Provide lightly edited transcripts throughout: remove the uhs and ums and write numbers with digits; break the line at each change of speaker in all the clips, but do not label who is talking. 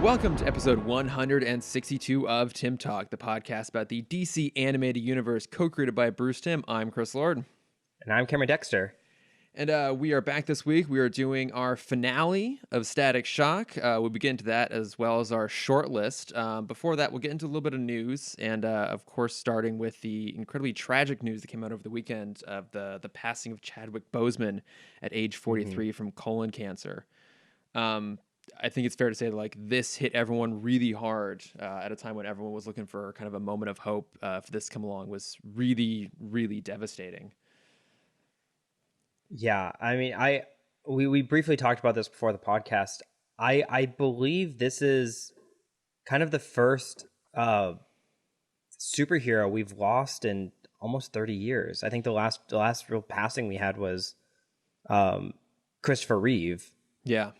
Welcome to episode 162 of Timm Talk, the podcast about the DC animated universe co-created by Bruce Timm. I'm Chris Lord.
And I'm Cameron Dexter.
And we are back this week. We are doing our finale of Static Shock. We'll get into that as well as our shortlist. Before that, we'll get into a little bit of news. And of course, starting with the incredibly tragic news that came out over the weekend of the passing of Chadwick Boseman at age 43 from colon cancer. I think it's fair to say that, like, this hit everyone really hard at a time when everyone was looking for kind of a moment of hope for this to come along. Was really, really devastating.
Yeah, I mean, we briefly talked about this before the podcast. I believe this is kind of the first superhero we've lost in almost 30 years. I think the last real passing we had was Christopher Reeve.
Yeah.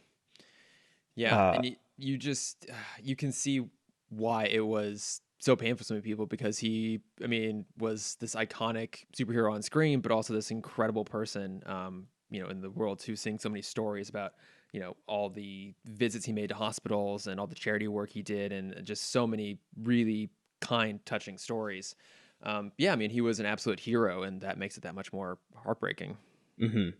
And you just you can see why it was so painful for so many people, because he, I mean, was this iconic superhero on screen, but also this incredible person, in the world too, seeing so many stories about, all the visits he made to hospitals and all the charity work he did, and just so many really kind, touching stories. I mean, he was an absolute hero, and that makes it that much more heartbreaking.
Mm-hmm.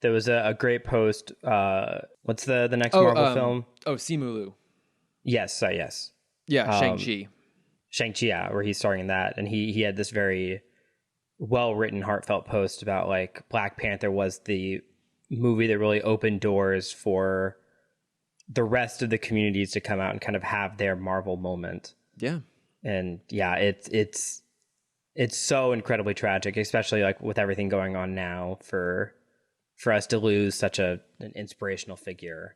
There was a great post. What's the next Marvel film?
Oh, Simu.
Yes, yes.
Yeah, Shang-Chi.
Shang-Chi, yeah, where he's starring in that. And he had this very well-written, heartfelt post about, like, Black Panther was the movie that really opened doors for the rest of the communities to come out and kind of have their Marvel moment.
Yeah.
And yeah, it's so incredibly tragic, especially, like, with everything going on now for us to lose such an inspirational figure.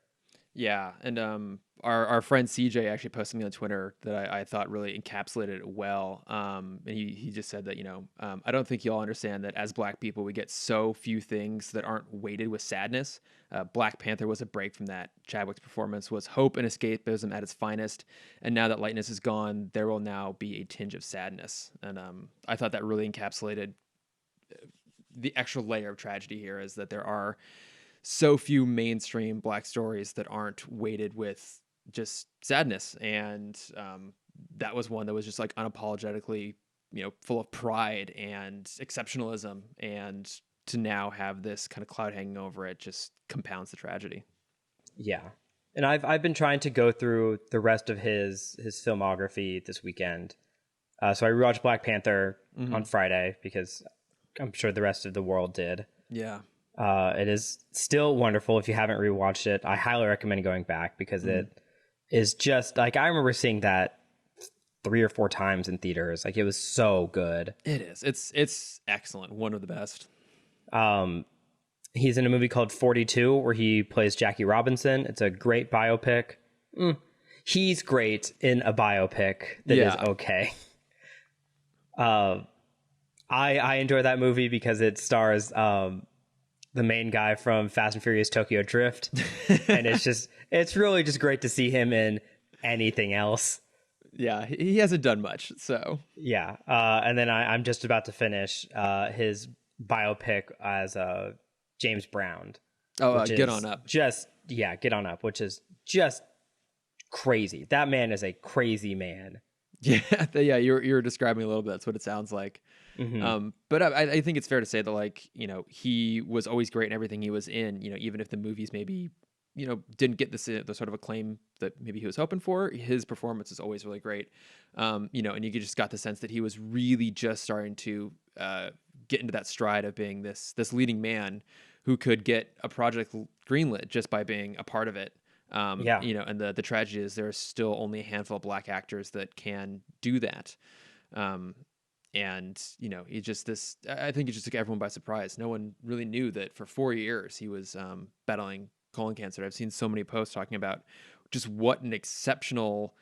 Yeah, and our friend CJ actually posted something on Twitter that I thought really encapsulated it well. And he just said that, I don't think y'all understand that as Black people, we get so few things that aren't weighted with sadness. Black Panther was a break from that. Chadwick's performance was hope and escapism at its finest. And now that lightness is gone, there will now be a tinge of sadness. And I thought that really encapsulated the extra layer of tragedy here, is that there are so few mainstream Black stories that aren't weighted with just sadness. And that was one that was just, like, unapologetically, full of pride and exceptionalism. And to now have this kind of cloud hanging over it just compounds the tragedy.
Yeah. And I've been trying to go through the rest of his filmography this weekend. So I rewatched Black Panther on Friday because I'm sure the rest of the world did.
Yeah.
It is still wonderful. If you haven't rewatched it, I highly recommend going back, because it is just, like, I remember seeing that 3 or 4 times in theaters. Like, it was so good.
It is. It's excellent. One of the best.
He's in a movie called 42 where he plays Jackie Robinson. It's a great biopic. He's great in a biopic that is okay. I enjoy that movie because it stars the main guy from Fast and Furious Tokyo Drift. And it's really just great to see him in anything else.
Yeah, he hasn't done much, so.
Yeah. And then I'm just about to finish his biopic as James Brown.
Oh, Get On Up.
Get On Up, which is just crazy. That man is a crazy man.
Yeah, you're describing a little bit. That's what it sounds like. But I think it's fair to say that, like, he was always great in everything he was in. Even if the movies maybe didn't get the sort of acclaim that maybe he was hoping for, his performance is always really great. And you just got the sense that he was really just starting to get into that stride of being this leading man who could get a project greenlit just by being a part of it. And the tragedy is there's still only a handful of Black actors that can do that. And he just I think it just took everyone by surprise. No one really knew that for 4 years he was battling colon cancer. I've seen so many posts talking about just what an exceptional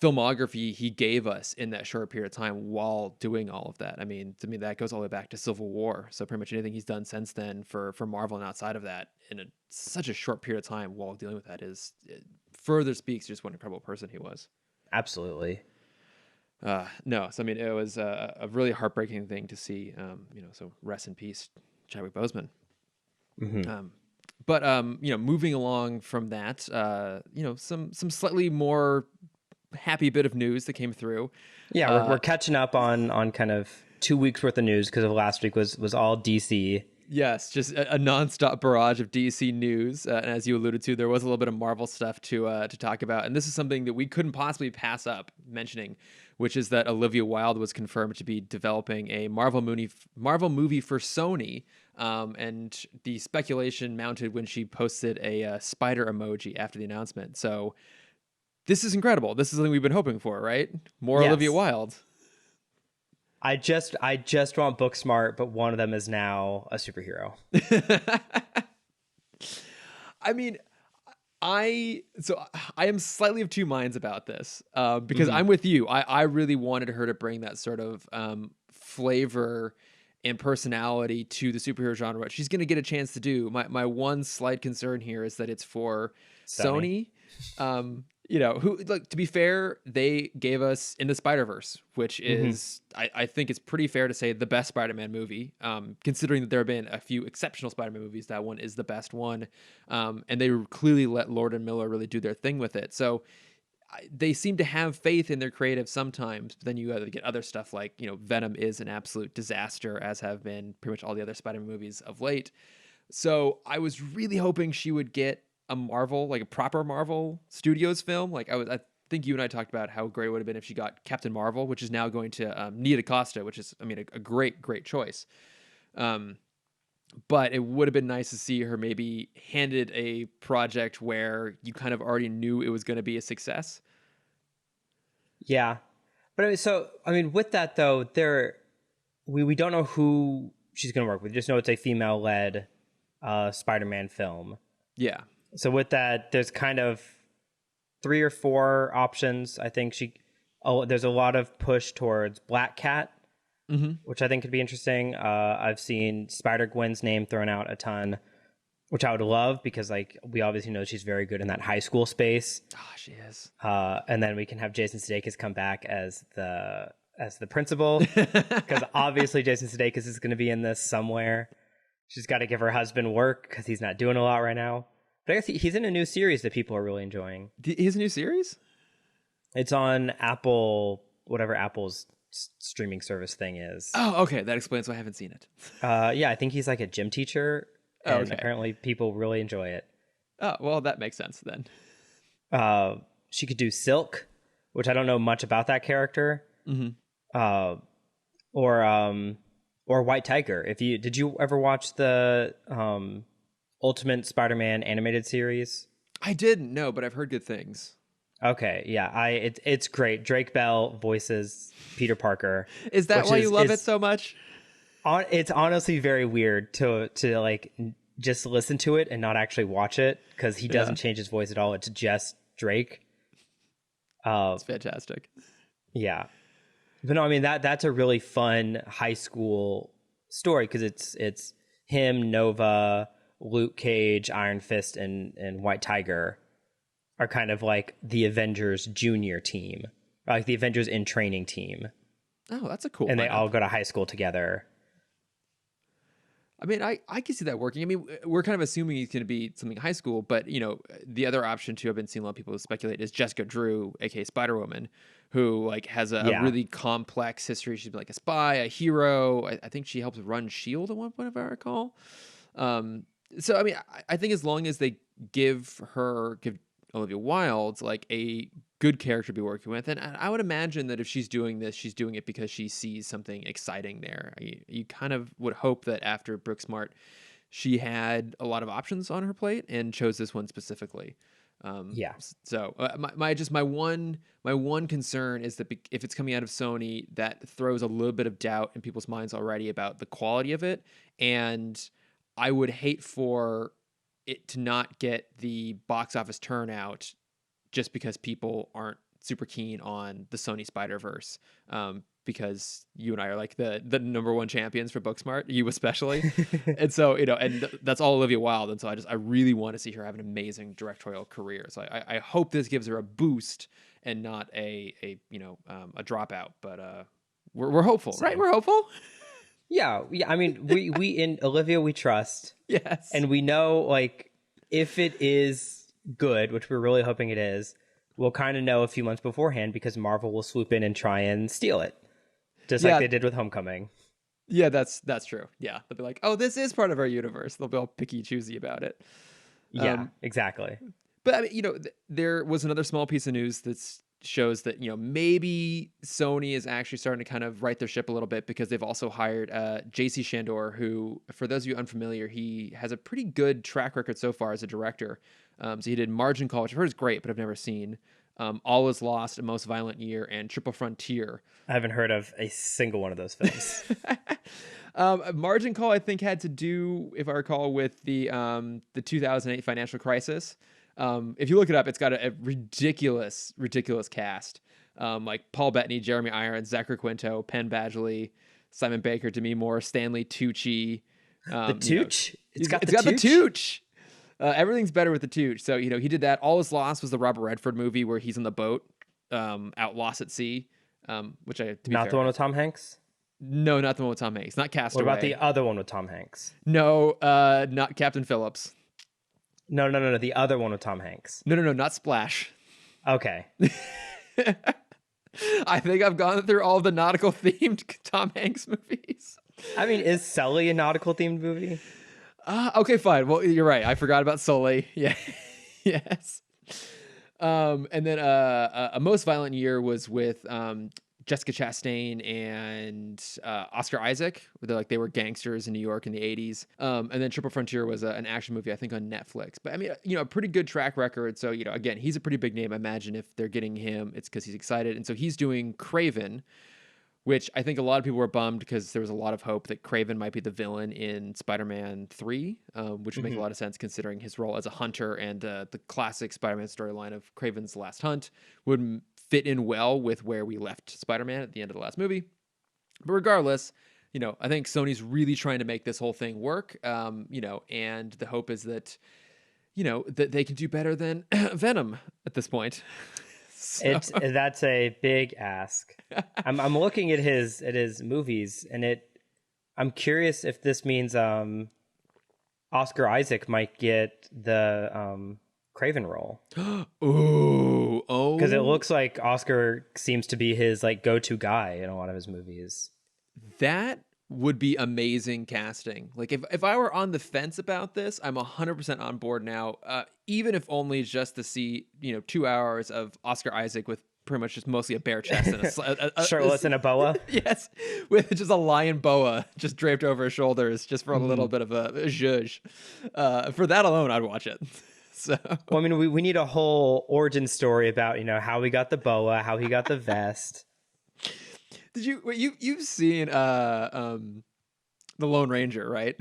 filmography he gave us in that short period of time while doing all of that. I mean, to me, that goes all the way back to Civil War. So pretty much anything he's done since then for Marvel and outside of that in such a short period of time while dealing with that further speaks just what an incredible person he was.
Absolutely.
No, so I mean, it was a really heartbreaking thing to see. So rest in peace, Chadwick Boseman. But moving along from that, some slightly more happy bit of news that came through.
Yeah, we're
Uh,
catching up on kind of 2 weeks worth of news because of last week was all DC.
yes, just a nonstop barrage of DC news, and as you alluded to, there was a little bit of Marvel stuff to talk about, and this is something that we couldn't possibly pass up mentioning, which is that Olivia Wilde was confirmed to be developing a Marvel movie for Sony. And the speculation mounted when she posted a spider emoji after the announcement. So this is incredible. This is something we've been hoping for, right? More Olivia
Yes.
Wilde.
I just want Booksmart, but one of them is now a superhero.
I mean, I am slightly of two minds about this because
Hmm.
I'm with you. I really wanted her to bring that sort of flavor and personality to the superhero genre. What she's going to get a chance to do. My one slight concern here is that it's for
Sony.
Sony. Who, like, to be fair, they gave us In the Spider-Verse, which
Hmm.
is I think it's pretty fair to say the best Spider-Man movie. Considering that there have been a few exceptional Spider-Man movies, that one is the best one. And they clearly let Lord and Miller really do their thing with it. So they seem to have faith in their creative sometimes, but then you get other stuff like, Venom is an absolute disaster, as have been pretty much all the other Spider-Man movies of late. So I was really hoping she would get a Marvel, like a proper Marvel Studios film. Like I think you and I talked about how great it would have been if she got Captain Marvel, which is now going to Nia DaCosta, which is, I mean, a great, great choice. Um, but it would have been nice to see her maybe handed a project where you kind of already knew it was going to be a success.
Yeah, but I mean, with that though, we don't know who she's going to work with. We just know it's a female led Spider-Man film.
Yeah.
So with that, there's kind of 3 or 4 options. I think there's a lot of push towards Black Cat,
Mm-hmm.
which I think could be interesting. I've seen Spider Gwen's name thrown out a ton, which I would love because like we obviously know she's very good in that high school space.
Oh, she is.
And then we can have Jason Sudeikis come back as the principal because obviously Jason Sudeikis is going to be in this somewhere. She's got to give her husband work because he's not doing a lot right now. But I guess he's in a new series that people are really enjoying.
His new series?
It's on Apple, whatever Apple's streaming service thing is.
Oh, okay. That explains why I haven't seen it.
Yeah, I think he's like a gym teacher,
Oh,
and
okay.
apparently people really enjoy it.
Oh, well, that makes sense then.
She could do Silk, which I don't know much about that character.
Mm-hmm.
Uh, or White Tiger. Did you ever watch the Ultimate Spider-Man animated series?
I didn't know, but I've heard good things.
Okay, yeah, it's great. Drake Bell voices Peter Parker,
Is that
which
why
is
you love it
is
so much?
it's honestly very weird to like just listen to it and not actually watch it because he doesn't change his voice at all. It's just Drake.
It's fantastic.
Yeah, but no, I mean that's a really fun high school story because it's him, Nova, Luke Cage, Iron Fist, and White Tiger are kind of like the Avengers junior team, or like the Avengers in training team,
Oh, that's a cool
and they
lineup.
all go to high school together.
I mean, I can see that working. I mean, we're kind of assuming he's going to be something high school, but the other option too, I've been seeing a lot of people speculate, is Jessica Drew, aka Spider Woman, who like has a
Yeah,
really complex history. She's been like a spy, a hero. I think she helps run Shield at one point, if I recall. Um, so I mean, I think as long as they give Olivia Wilde like a good character to be working with, and I would imagine that if she's doing this, she's doing it because she sees something exciting there. You kind of would hope that after Brooksmart, she had a lot of options on her plate and chose this one specifically.
yeah,
My one concern is that if it's coming out of Sony, that throws a little bit of doubt in people's minds already about the quality of it, and I would hate for it to not get the box office turnout just because people aren't super keen on the Sony Spider Verse. Because you and I are like the number one champions for Booksmart, you especially, and so that's all Olivia Wilde, and so I really want to see her have an amazing directorial career. So I hope this gives her a boost and not a dropout. But we're hopeful, right?
same.
We're hopeful.
Yeah. I mean, we in Olivia we trust,
Yes.
and we know like if it is good, which we're really hoping it is, we'll kind of know a few months beforehand because Marvel will swoop in and try and steal it, just like
Yeah,
they did with Homecoming.
yeah, that's true. Yeah, they'll be like, "Oh, this is part of our universe." They'll be all picky choosy about it.
Yeah,
Um,
exactly.
but I mean, there was another small piece of news that shows that maybe Sony is actually starting to kind of right their ship a little bit because they've also hired JC Shandor, who, for those of you unfamiliar, he has a pretty good track record so far as a director. So he did Margin Call, which I've heard is great, but I've never seen. All Is Lost, A Most Violent Year, and Triple Frontier.
I haven't heard of a single one of those films.
Margin Call, I think, had to do, if I recall, with the 2008 financial crisis. If you look it up, it's got a ridiculous, ridiculous cast. Like Paul Bettany, Jeremy Irons, Zachary Quinto, Penn Badgley, Simon Baker, Demi Moore, Stanley Tucci.
The Tooch? It's got
It's
the
got the
Tooch?
Tooch. Everything's better with the Tooch. So he did that. All Is Lost was the Robert Redford movie where he's on the boat, out lost at sea. Which to be
Not the
fair,
one with Tom Hanks?
no, not the one with Tom Hanks, not
What about the
Castaway.
other one with Tom Hanks?
No, not Captain Phillips.
No, no, no, no. The other one with Tom Hanks.
No, not Splash.
Okay.
I think I've gone through all the nautical themed Tom Hanks movies.
I mean, is Sully a nautical themed movie?
Okay, fine. Well, you're right. I forgot about Sully. Yeah, yes. And then A Most Violent Year was with Jessica Chastain and Oscar Isaac. They were gangsters in New York in the 80s. And then Triple Frontier was an action movie, I think, on Netflix. But I mean, a pretty good track record. So, again, he's a pretty big name. I imagine if they're getting him, it's because he's excited. And so he's doing Craven, which I think a lot of people were bummed because there was a lot of hope that Craven might be the villain in Spider-Man 3, which would make a lot of sense considering his role as a hunter, and the classic Spider-Man storyline of Craven's last hunt would fit in well with where we left Spider-Man at the end of the last movie. But regardless, I think Sony's really trying to make this whole thing work, and the hope is that, that they can do better than Venom at this point. So.
That's a big ask. I'm looking at his movies, and I'm curious if this means Oscar Isaac might get the Craven role. Because it looks like Oscar seems to be his go-to guy in a lot of his movies.
That would be amazing casting. Like if I were on the fence about this, I'm 100% on board now. Even if only just to see 2 hours of Oscar Isaac with pretty much just mostly a bare chest and
shirtless and a boa.
Yes, with just a lion boa just draped over his shoulders, just for a little bit of a zhuzh. For that alone, I'd watch it. So,
well, I mean, we need a whole origin story about how he got the boa, how he got the vest.
Did you've seen the Lone Ranger, right?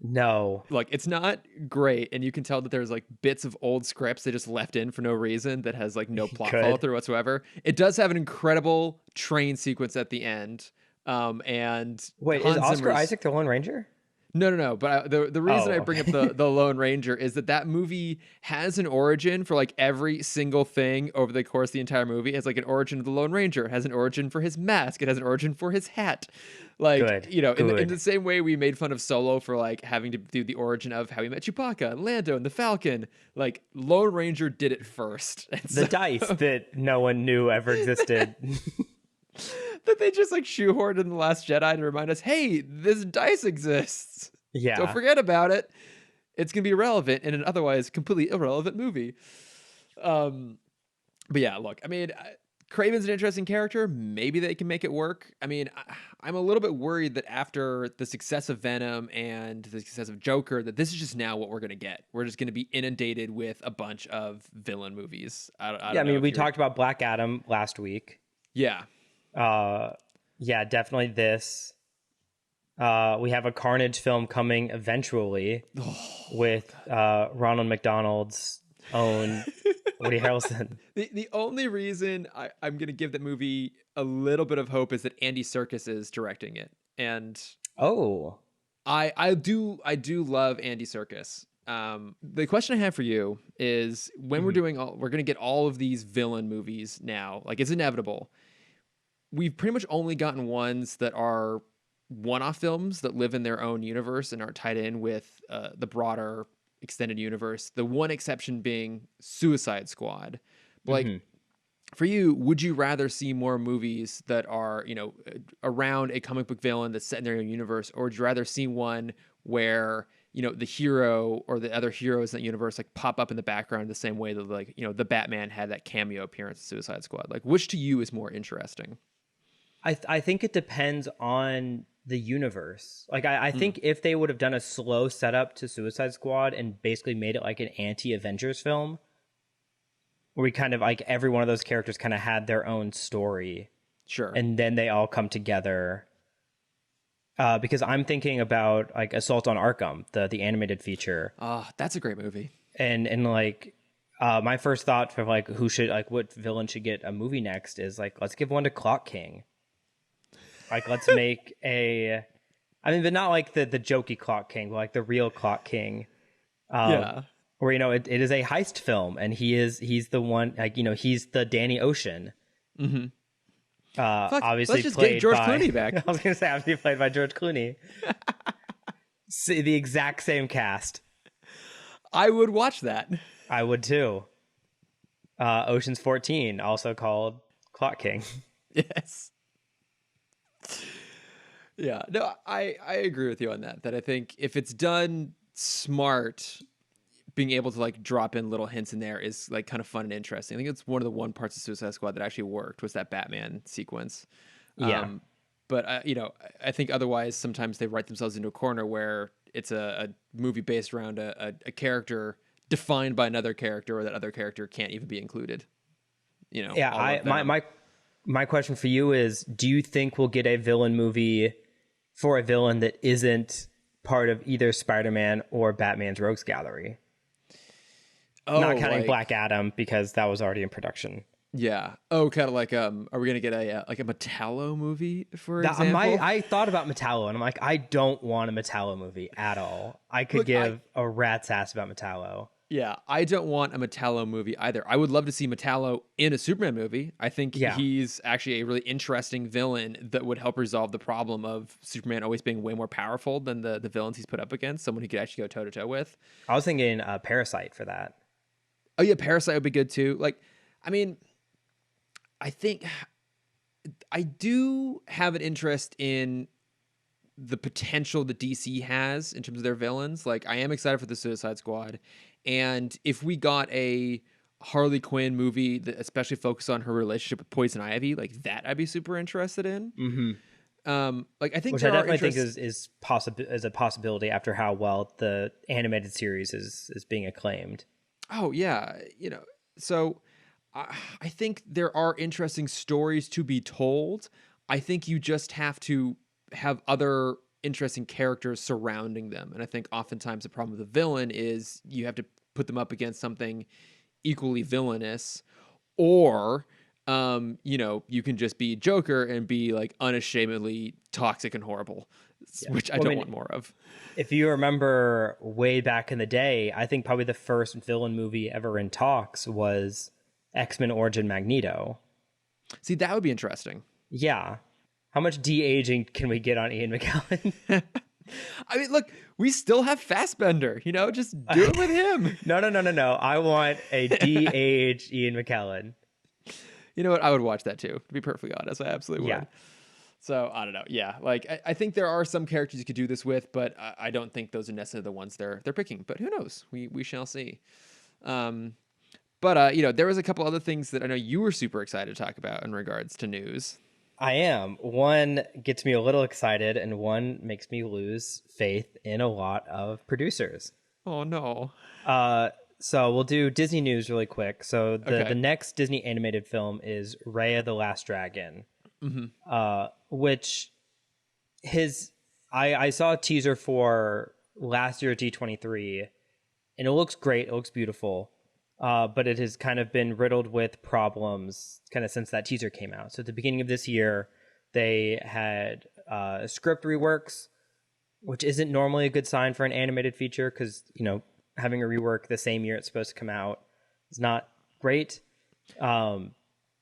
No.
It's not great, and you can tell that there's bits of old scripts they just left in for no reason that has no plot follow through whatsoever. It does have an incredible train sequence at the end. And
wait, is Oscar Isaac the Lone Ranger?
No. But the reason I bring up the Lone Ranger is that movie has an origin for every single thing over the course of the entire movie. It has an origin of the Lone Ranger. It has an origin for his mask. It has an origin for his hat.
Good.
In the same way we made fun of Solo for having to do the origin of how he met Chewbacca and Lando and the Falcon. Lone Ranger did it first.
The dice that no one knew ever existed.
That they just shoehorned in The Last Jedi to remind us, hey, this dice exists.
Yeah.
Don't forget about it. It's going to be relevant in an otherwise completely irrelevant movie. But yeah, look, I mean, Kraven's an interesting character. Maybe they can make it work. I mean, I'm a little bit worried that after the success of Venom and the success of Joker, that this is just now what we're going to get. We're just going to be inundated with a bunch of villain movies. I
mean, we talked about Black Adam last week.
Yeah.
Yeah, definitely this. We have a Carnage film coming eventually with Ronald McDonald's own Woody Harrelson.
The only reason I'm going to give that movie a little bit of hope is that Andy Serkis is directing it. And I do love Andy Serkis. The question I have for you is when we're going to get all of these villain movies now, it's inevitable. We've pretty much only gotten ones that are one-off films that live in their own universe and aren't tied in with the broader extended universe. The one exception being Suicide Squad. But like,
Hmm.
for you, would you rather see more movies that are, around a comic book villain that's set in their own universe, or would you rather see one where, the hero or the other heroes in that universe like pop up in the background the same way that like, the Batman had that cameo appearance in Suicide Squad? Like, which to you is more interesting?
I think it depends on the universe. Like I
Mm,
think if they would have done a slow setup to Suicide Squad and basically made it like an anti-Avengers film, where we kind of like every one of those characters kind of had their own story,
sure.
and then they all come together. Because I'm thinking about like Assault on Arkham, the animated feature,
That's a great movie.
and like my first thought for like who should like what villain should get a movie next is like let's give one to Clock King. Like let's make a, I mean, but not like the jokey Clock King, but like the real Clock King,
Yeah.
where it is a heist film, and he's the one, like he's the Danny Ocean,
Mm-hmm. Fuck, let's
obviously
just get
played
George
by
Clooney back.
I was gonna say obviously played by George Clooney. See, the exact same cast.
I would watch that.
I would too. Ocean's 14, also called Clock King.
Yes. Yeah. No, I agree with you on that. That I think if it's done smart, being able to like drop in little hints in there is like kind of fun and interesting. I think it's one of the parts of Suicide Squad that actually worked was that Batman sequence.
Yeah.
But I think otherwise sometimes they write themselves into a corner where it's a movie based around a character defined by another character, or that other character can't even be included.
Yeah,
All
I
of
my
Venom.
my question for you is, do you think we'll get a villain movie for a villain that isn't part of either Spider-Man or Batman's Rogues Gallery?
Oh,
Not counting
like
Black Adam because that was already in production.
yeah. Oh, kind of like are we gonna get a like a Metallo movie, for
That
example?
I thought about Metallo, and I'm like, I don't want a Metallo movie at all. I could
Look,
give a rat's ass about Metallo.
yeah, I don't want a Metallo movie either. I would love to see Metallo in a Superman movie. I think
Yeah,
he's actually a really interesting villain that would help resolve the problem of Superman always being way more powerful than the villains he's put up against. Someone he could actually go toe to toe with.
I was thinking Parasite for that.
Oh yeah, Parasite would be good too. Like, I mean, I think I do have an interest in the potential that DC has in terms of their villains. Like, I am excited for the Suicide Squad, and if we got a Harley Quinn movie that especially focused on her relationship with Poison Ivy, like that, I'd be super interested in.
Mm-hmm.
Like, I think
Which I
there are
definitely think
interests.
is a possibility after how well the animated series is being acclaimed.
Oh yeah, so I think there are interesting stories to be told. I think you just have to have other interesting characters surrounding them. And I think oftentimes the problem with the villain is you have to put them up against something equally villainous, or you can just be Joker and be like unashamedly toxic and horrible,
Yeah.
which I
Well, I
don't
mean,
want more of.
if you remember way back in the day, I think probably the first villain movie ever in talks was X-Men Origin Magneto.
See, that would be interesting.
Yeah. How much de-aging can we get on Ian McKellen?
I mean, look, we still have Fassbender, just do it with him.
No. I want a de-aged Ian McKellen.
You know what? I would watch that too, to be perfectly honest. I absolutely
Yeah.
would. So I don't know. Yeah, like I think there are some characters you could do this with, but I don't think those are necessarily the ones they're picking. But who knows? We shall see. Um, but there was a couple other things that I know you were super excited to talk about in regards to news.
I am. One gets me a little excited, and one makes me lose faith in a lot of producers.
Oh no.
So we'll do Disney news really quick. So the
Okay.
next Disney animated film is Raya the Last Dragon, which I saw a teaser for last year at D23, and it looks great. It looks beautiful. But it has kind of been riddled with problems kind of since that teaser came out. So at the beginning of this year, they had script reworks, which isn't normally a good sign for an animated feature because, having a rework the same year it's supposed to come out is not great.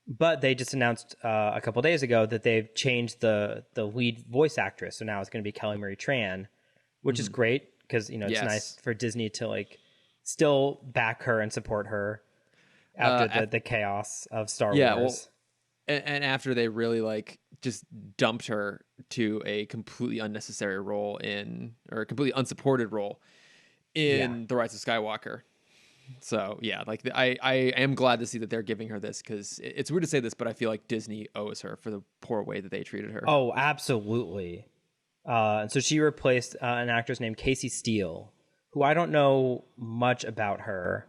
But they just announced a couple days ago that they've changed the lead voice actress. So now it's going to be Kelly Marie Tran, which is great because, it's
Yes.
nice for Disney to like still back her and support her after the chaos of Star
Yeah, well,
Wars.
and after they really like just dumped her to a completely unnecessary role in, or a completely unsupported role
Yeah.
in The Rise of Skywalker. So yeah, like I am glad to see that they're giving her this, because it's weird to say this, but I feel like Disney owes her for the poor way that they treated her.
Oh, absolutely. And so she replaced an actress named Casey Steele, who I don't know much about her.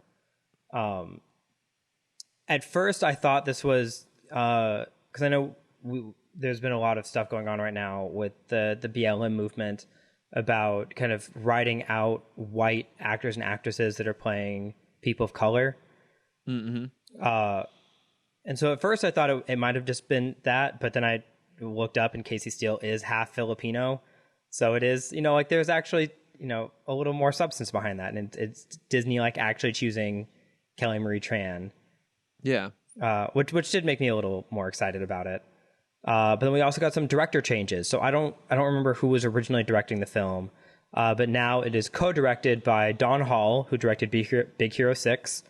At first, I thought this was because I know there's been a lot of stuff going on right now with the BLM movement about kind of writing out white actors and actresses that are playing people of color.
Mm-hmm.
And so at first I thought it might have just been that, but then I looked up and Casey Steele is half Filipino. So it is, like there's actually, a little more substance behind that. And it's Disney like actually choosing Kelly Marie Tran,
Yeah.
which did make me a little more excited about it. But then we also got some director changes. So I don't remember who was originally directing the film, but now it is co-directed by Don Hall, who directed Big Hero 6,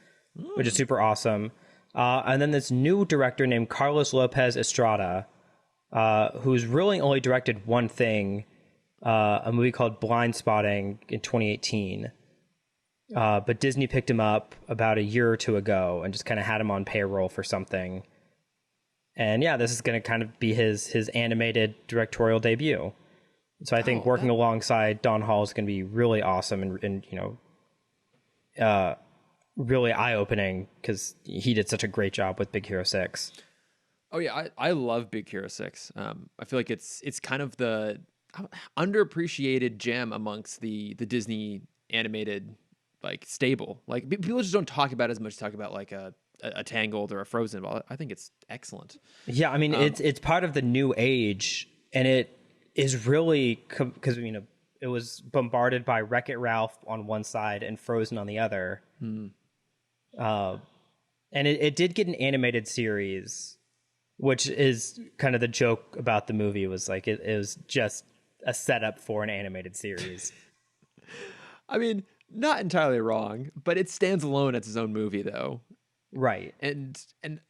which is super awesome. And then this new director named Carlos Lopez Estrada, who's really only directed one thing, a movie called Blind Spotting in 2018. But Disney picked him up about a year or two ago and just kind of had him on payroll for something. And yeah, this is going to kind of be his animated directorial debut. So I think working alongside Don Hall is going to be really awesome and really eye-opening, because he did such a great job with Big Hero 6.
Oh yeah, I love Big Hero 6. I feel like it's kind of the underappreciated gem amongst the Disney animated like stable. Like people just don't talk about it as much. Talk about like a Tangled or a Frozen. But I think it's excellent.
Yeah, I mean it's part of the new age, and it is really because it was bombarded by Wreck-It Ralph on one side and Frozen on the other. And it did get an animated series, which is kind of the joke about the movie, was like it was just a setup for an animated series.
I mean, not entirely wrong, but it stands alone as its own movie, though.
Right.
And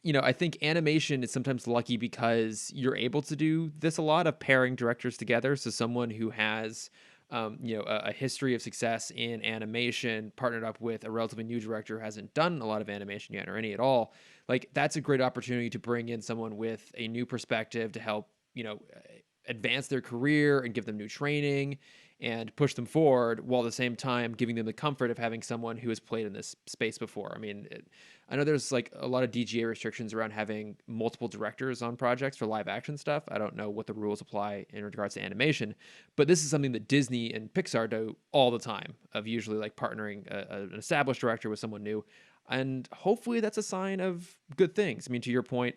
I think animation is sometimes lucky because you're able to do this a lot of pairing directors together. So someone who has a history of success in animation partnered up with a relatively new director who hasn't done a lot of animation yet or any at all, like that's a great opportunity to bring in someone with a new perspective to help advance their career and give them new training and push them forward, while at the same time giving them the comfort of having someone who has played in this space before. I mean, I know there's like a lot of DGA restrictions around having multiple directors on projects for live action stuff. I don't know what the rules apply in regards to animation, but this is something that Disney and Pixar do all the time, of usually like partnering an established director with someone new. And hopefully that's a sign of good things. I mean, to your point,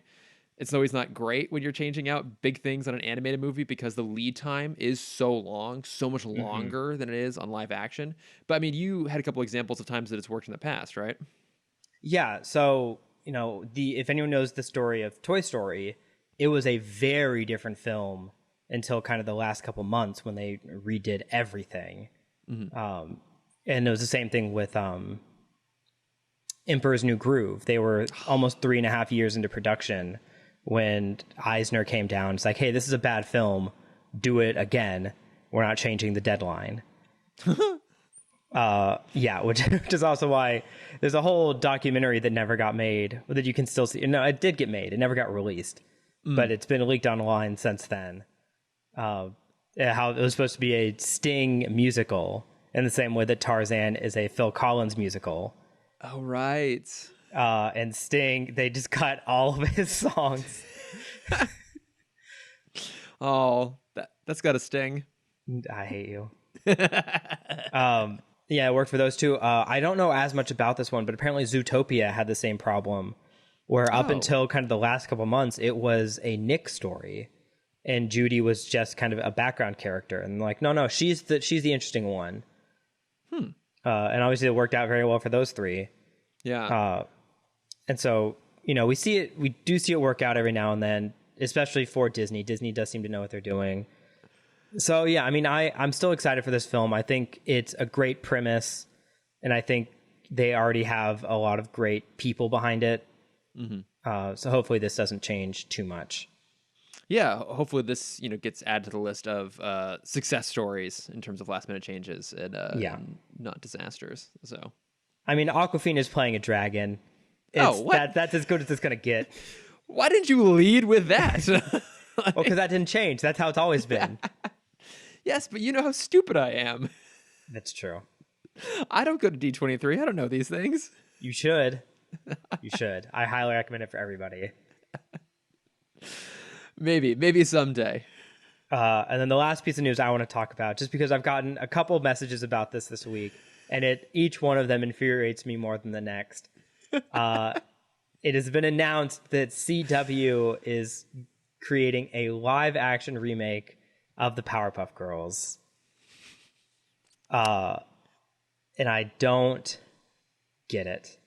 it's always not great when you're changing out big things on an animated movie because the lead time is so long, so much longer than it is on live action. But I mean, you had a couple examples of times that it's worked in the past, right?
Yeah. So, if anyone knows the story of Toy Story, it was a very different film until kind of the last couple months when they redid everything. And it was the same thing with Emperor's New Groove. They were almost 3.5 years into production when Eisner came down. It's like, hey, this is a bad film. Do it again. We're not changing the deadline. Which is also why there's a whole documentary that never got made, that you can still see. No, it did get made. It never got released, but it's been leaked online since then. How it was supposed to be a Sting musical in the same way that Tarzan is a Phil Collins musical.
Oh, right.
And Sting, they just cut all of his songs.
Oh, that's got a sting.
I hate you. Yeah, it worked for those two. I don't know as much about this one, but apparently Zootopia had the same problem, where up until kind of the last couple months, it was a Nick story, and Judy was just kind of a background character. And like, no, she's the interesting one. And obviously, it worked out very well for those three.
Yeah.
And so, we do see it work out every now and then, especially for Disney. Disney does seem to know what they're doing. So, yeah, I mean, I'm still excited for this film. I think it's a great premise. And I think, they already have a lot of great people behind it. So hopefully this doesn't change too much.
Yeah, hopefully this gets added to the list of success stories in terms of last minute changes
Yeah.
and not disasters. So,
I mean, Aquafina is playing a dragon.
oh,
It's
what?
that's as good as it's gonna get.
Why didn't you lead with that?
Well, because that didn't change. That's how it's always been.
Yes, but you know how stupid I am.
That's true.
I don't go to D23. I don't know these things.
You should. You should. I highly recommend it for everybody.
Maybe someday.
And then the last piece of news I want to talk about, just because I've gotten a couple of messages about this week, and each one of them infuriates me more than the next. It has been announced that CW is creating a live action remake of the Powerpuff Girls. And I don't get it.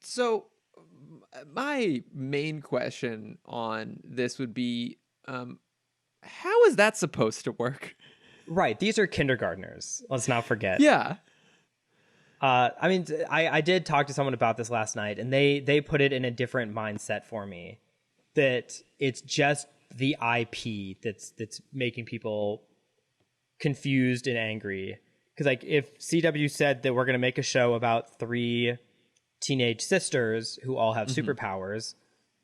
So my main question on this would be, how is that supposed to work?
Right. These are kindergartners. Let's not forget.
Yeah.
I mean, I did talk to someone about this last night, and they put it in a different mindset for me. That it's just the IP that's making people confused and angry. Because like, if CW said that we're going to make a show about 3 teenage sisters who all have superpowers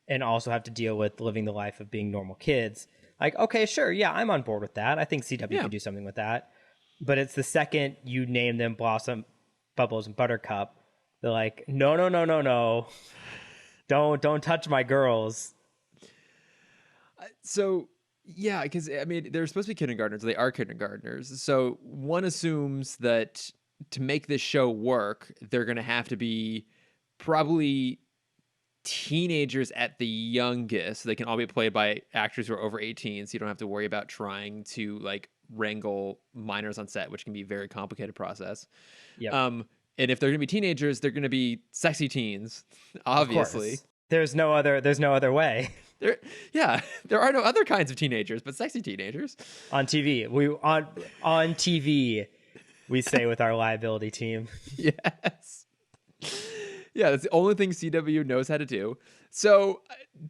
and also have to deal with living the life of being normal kids, like, okay, sure, yeah, I'm on board with that. I think CW can do something with that. But it's the second you name them Blossom, Bubbles, and Buttercup, they're like, no, don't touch my girls.
So yeah, because I mean, they're supposed to be kindergartners. They are kindergartners. So one assumes that to make this show work, they're going to have to be probably teenagers at the youngest. They can all be played by actors who are over 18, so you don't have to worry about trying to like wrangle minors on set, which can be a very complicated process.
Yep.
And if they're going to be teenagers, they're going to be sexy teens, obviously.
There's no other way.
There are no other kinds of teenagers, but sexy teenagers.
On TV. On TV, we stay with our liability team.
Yes. Yeah, that's the only thing CW knows how to do. So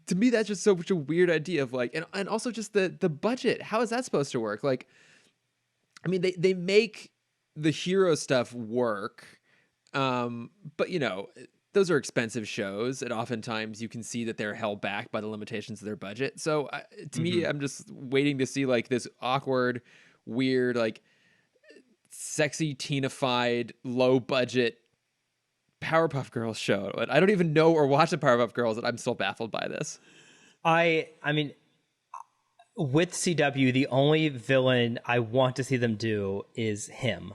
to me, that's just such a weird idea of like, and also just the budget. How is that supposed to work? Like, I mean, they make the hero stuff work, but those are expensive shows, and oftentimes you can see that they're held back by the limitations of their budget. So to me, I'm just waiting to see like this awkward, weird, like sexy, teenified, low budget Powerpuff Girls show. And I don't even know or watch the Powerpuff Girls, and I'm still baffled by this.
I mean, with CW, the only villain I want to see them do is him.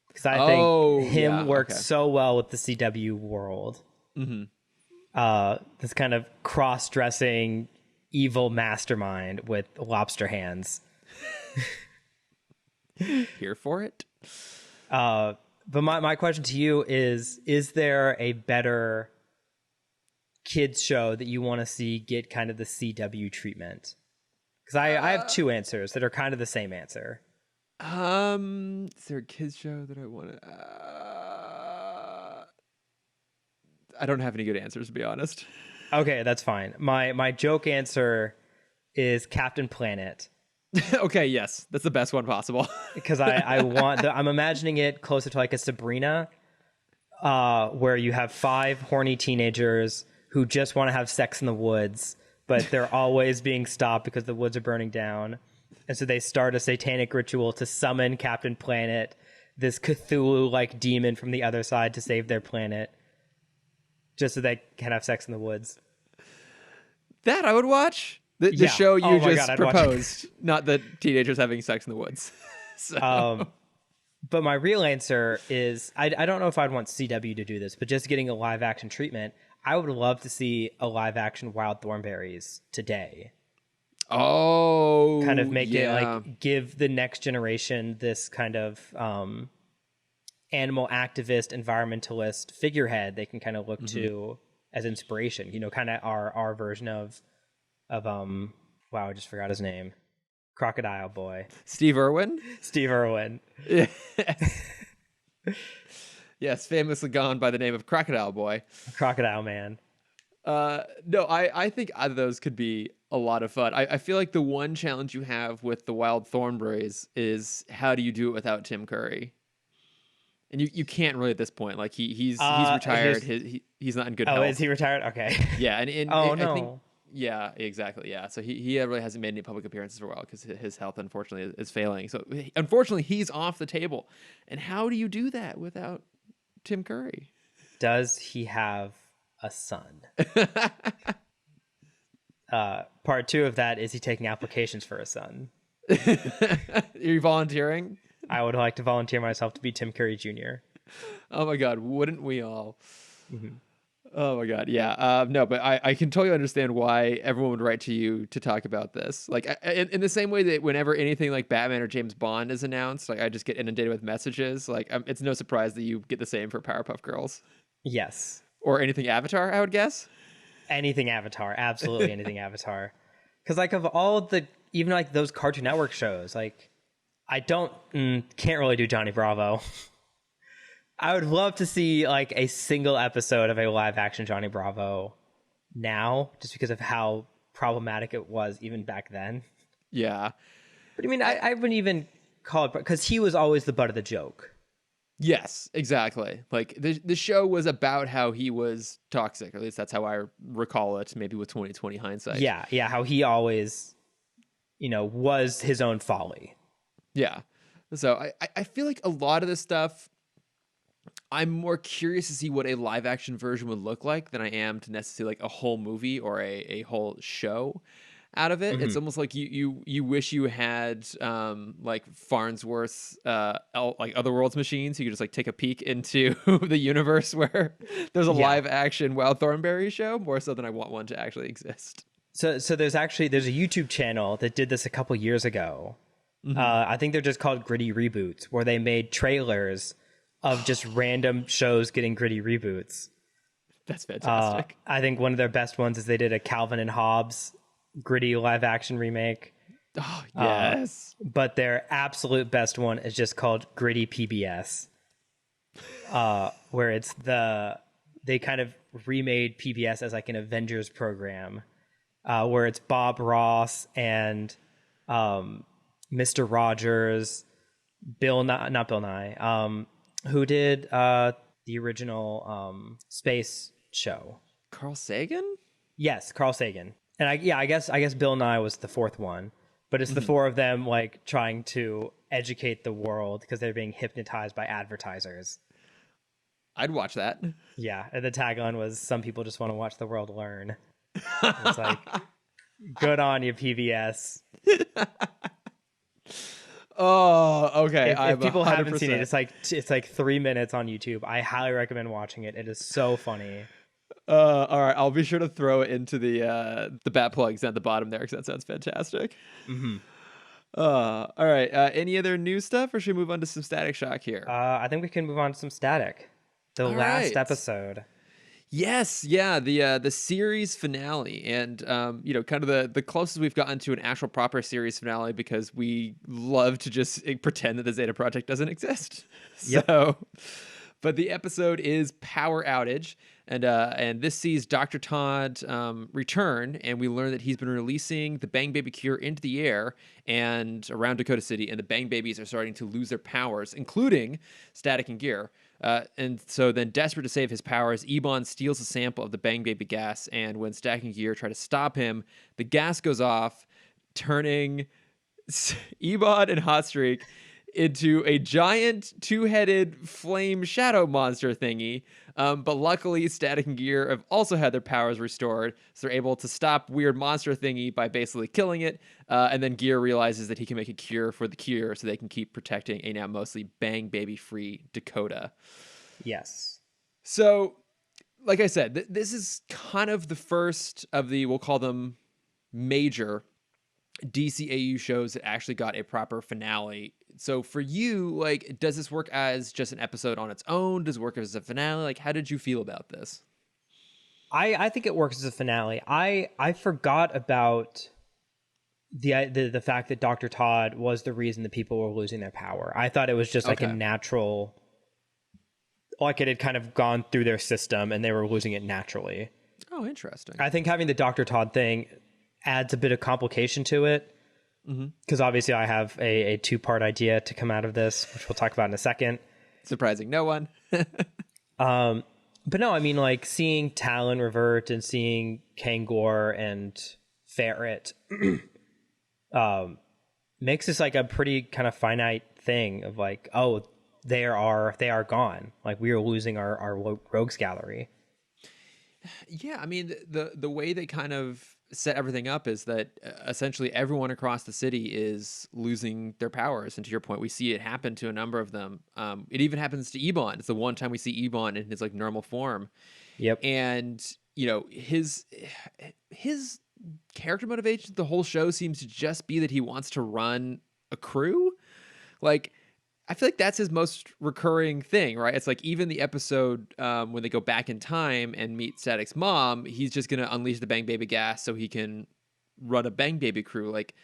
Because I think him works so well with the CW world. This kind of cross-dressing evil mastermind with lobster hands.
Here for it.
But my question to you is there a better kids show that you want to see get kind of the CW treatment? Because I have two answers that are kind of the same answer.
Is there a kids show that I want to? I don't have any good answers, to be honest.
Okay, that's fine. My joke answer is Captain Planet.
Okay, yes, that's the best one possible.
Because I'm imagining it closer to like a Sabrina, where you have 5 horny teenagers who just want to have sex in the woods, but they're always being stopped because the woods are burning down. And so they start a satanic ritual to summon Captain Planet, this Cthulhu-like demon from the other side, to save their planet, just so they can have sex in the woods.
That I would watch. The show you just proposed, not the teenagers having sex in the woods. So.
But my real answer is, I don't know if I'd want CW to do this, but just getting a live-action treatment, I would love to see a live-action Wild Thornberrys today.
Oh,
kind of make it like give the next generation this kind of animal activist, environmentalist figurehead they can kind of look to as inspiration. Kind of our version of wow, I just forgot his name. Crocodile Boy.
Steve Irwin.
Steve Irwin.
Yes. Yes, famously gone by the name of Crocodile Boy.
Crocodile Man.
No, I think either of those could be a lot of fun. I feel like the one challenge you have with the Wild Thornberrys is how do you do it without Tim Curry? And you can't really at this point. Like he's retired.
Here's
He's not in good
Oh, is
health.
he retired? Okay.
Yeah, and
Oh
I think
no.
yeah, exactly. Yeah, so he really hasn't made any public appearances for a while because his health unfortunately is failing. So unfortunately, he's off the table. And how do you do that without Tim Curry?
Does he have a son? Part two of that is he taking applications for a son?
Are you volunteering?
I would like to volunteer myself to be Tim Curry Jr.
Oh my God, wouldn't we all?
Mm-hmm.
Oh my God, yeah. No, but I can totally understand why everyone would write to you to talk about this. Like in the same way that whenever anything like Batman or James Bond is announced, like I just get inundated with messages. Like it's no surprise that you get the same for Powerpuff Girls
Yes.
or anything Avatar, I would guess.
Anything Avatar. Absolutely anything Avatar. Because like of all the, even like those Cartoon Network shows, like I can't really do Johnny Bravo. I would love to see like a single episode of a live action Johnny Bravo now, just because of how problematic it was even back then.
Yeah.
But I mean, I wouldn't even call it, because he was always the butt of the joke.
Yes, exactly. Like the show was about how he was toxic, or at least that's how I recall it. Maybe with 2020 hindsight.
Yeah, how he always, was his own folly.
Yeah. So I feel like a lot of this stuff, I'm more curious to see what a live action version would look like than I am to necessarily like a whole movie or a whole show out of it.
Mm-hmm.
It's almost like you wish you had like Farnsworth's like Otherworld's machines. You could just like take a peek into the universe where there's a live action Wild Thornberry show, more so than I want one to actually exist.
So there's a YouTube channel that did this a couple years ago. Mm-hmm. I think they're just called Gritty Reboots, where they made trailers of just random shows getting gritty reboots.
That's fantastic.
I think one of their best ones is they did a Calvin and Hobbes gritty live action remake.
Oh, yes.
But their absolute best one is just called Gritty PBS, where it's they kind of remade PBS as like an Avengers program, where it's Bob Ross and Mr. Rogers, not Bill Nye, who did the original space show.
Carl Sagan?
Yes, Carl Sagan. And I guess Bill Nye was the fourth one, but it's the four of them like trying to educate the world because they're being hypnotized by advertisers.
I'd watch that.
Yeah, and the tagline was, "Some people just want to watch the world learn." It's like, good on you, PBS.
Oh, okay.
If people haven't seen it, it's like 3 minutes on YouTube. I highly recommend watching it. It is so funny.
All right, I'll be sure to throw it into the bat plugs at the bottom there because that sounds fantastic.
Mm-hmm.
All right. Any other new stuff, or should we move on to some Static Shock here?
I think we can move on to some Static. The last episode.
Yes, yeah, the series finale, and kind of the closest we've gotten to an actual proper series finale, because we love to just pretend that the Zeta Project doesn't exist.
Yep.
So, but the episode is Power Outage, and this sees Dr. Todd return, and we learn that he's been releasing the Bang Baby cure into the air and around Dakota City, and the Bang Babies are starting to lose their powers, including Static and Gear. And so then, desperate to save his powers, Ebon steals a sample of the Bang Baby gas, and when Static and Gear try to stop him, the gas goes off, turning Ebon and Hotstreak into a giant two-headed flame shadow monster thingy. But luckily, Static and Gear have also had their powers restored, so they're able to stop weird monster thingy by basically killing it. And then Gear realizes that he can make a cure for the cure, so they can keep protecting a now mostly Bang Baby-free Dakota.
Yes.
So, like I said, this is kind of the first of the, we'll call them major DCAU shows that actually got a proper finale. So for you, like, does this work as just an episode on its own? Does it work as a finale? Like, how did you feel about this?
I think it works as a finale. I forgot about the fact that Dr. Todd was the reason that people were losing their power. I thought it was just like a natural like it had kind of gone through their system and they were losing it naturally.
Oh, interesting.
I think having the Dr. Todd thing adds a bit of complication to it, because obviously I have a two-part idea to come out of this, which we'll talk about in a second.
Surprising no one.
But no, I mean, like seeing Talon revert and seeing Kangor and Ferret makes this like a pretty kind of finite thing of like, oh, they are gone. Like we are losing our rogues gallery.
Yeah, I mean the way they kind of set everything up is that essentially everyone across the city is losing their powers. And to your point, we see it happen to a number of them. It even happens to Ebon. It's the one time we see Ebon in his like normal form.
Yep.
And you know his character motivation the whole show seems to just be that he wants to run a crew. Like I feel like that's his most recurring thing, right? It's like even the episode when they go back in time and meet Static's mom, he's just going to unleash the Bang Baby gas so he can run a Bang Baby crew. Like,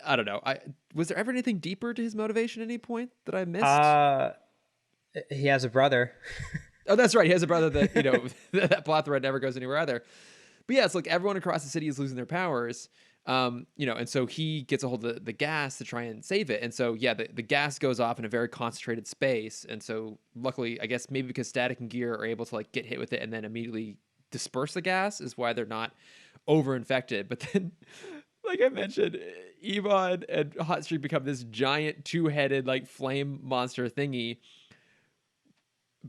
I don't know. Was there ever anything deeper to his motivation at any point that I missed?
He has a brother.
Oh, that's right. He has a brother that, you know, that plot thread never goes anywhere either. But yeah, it's like everyone across the city is losing their powers. You know, and so he gets a hold of the gas to try and save it. And so, yeah, the gas goes off in a very concentrated space. And so luckily, I guess maybe because Static and Gear are able to like get hit with it and then immediately disperse the gas is why they're not over infected. But then, like I mentioned, Ebon and Hotstreak become this giant two-headed like flame monster thingy.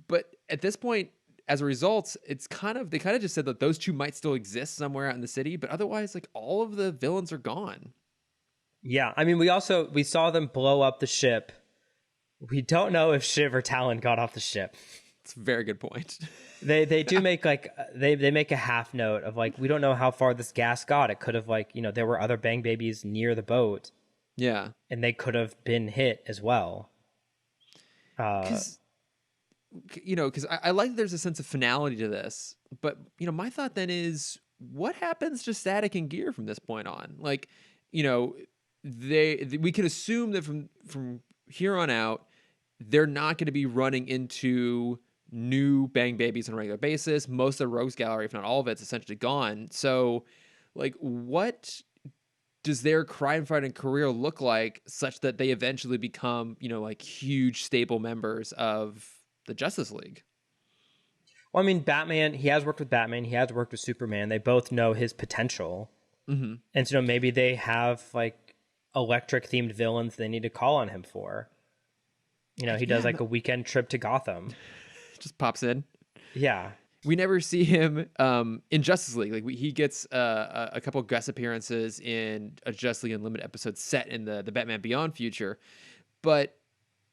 But at this point, as a result, it's they kind of just said that those two might still exist somewhere out in the city, but otherwise, like all of the villains are gone.
Yeah, I mean, we saw them blow up the ship. We don't know if Shiv or Talon got off the ship.
It's a very good point.
They do make like they make a half note of like we don't know how far this gas got. It could have like, you know, there were other Bang Babies near the boat.
Yeah,
and they could have been hit as well.
You know, because I like that there's a sense of finality to this, but you know, my thought then is, what happens to Static and Gear from this point on? Like, you know, we can assume that from here on out, they're not going to be running into new Bang Babies on a regular basis. Most of the Rogues Gallery, if not all of it's essentially gone. So, like, what does their crime fighting career look like, such that they eventually become, you know, like huge stable members of the Justice League?
Well, I mean, Batman, he has worked with Batman, he has worked with Superman. They both know his potential. Mm-hmm. And so maybe they have like electric themed villains they need to call on him for. You know, he does like a weekend trip to Gotham.
Just pops in.
Yeah.
We never see him in Justice League. Like he gets a couple of guest appearances in a Justice League Unlimited episode set in the Batman Beyond future. But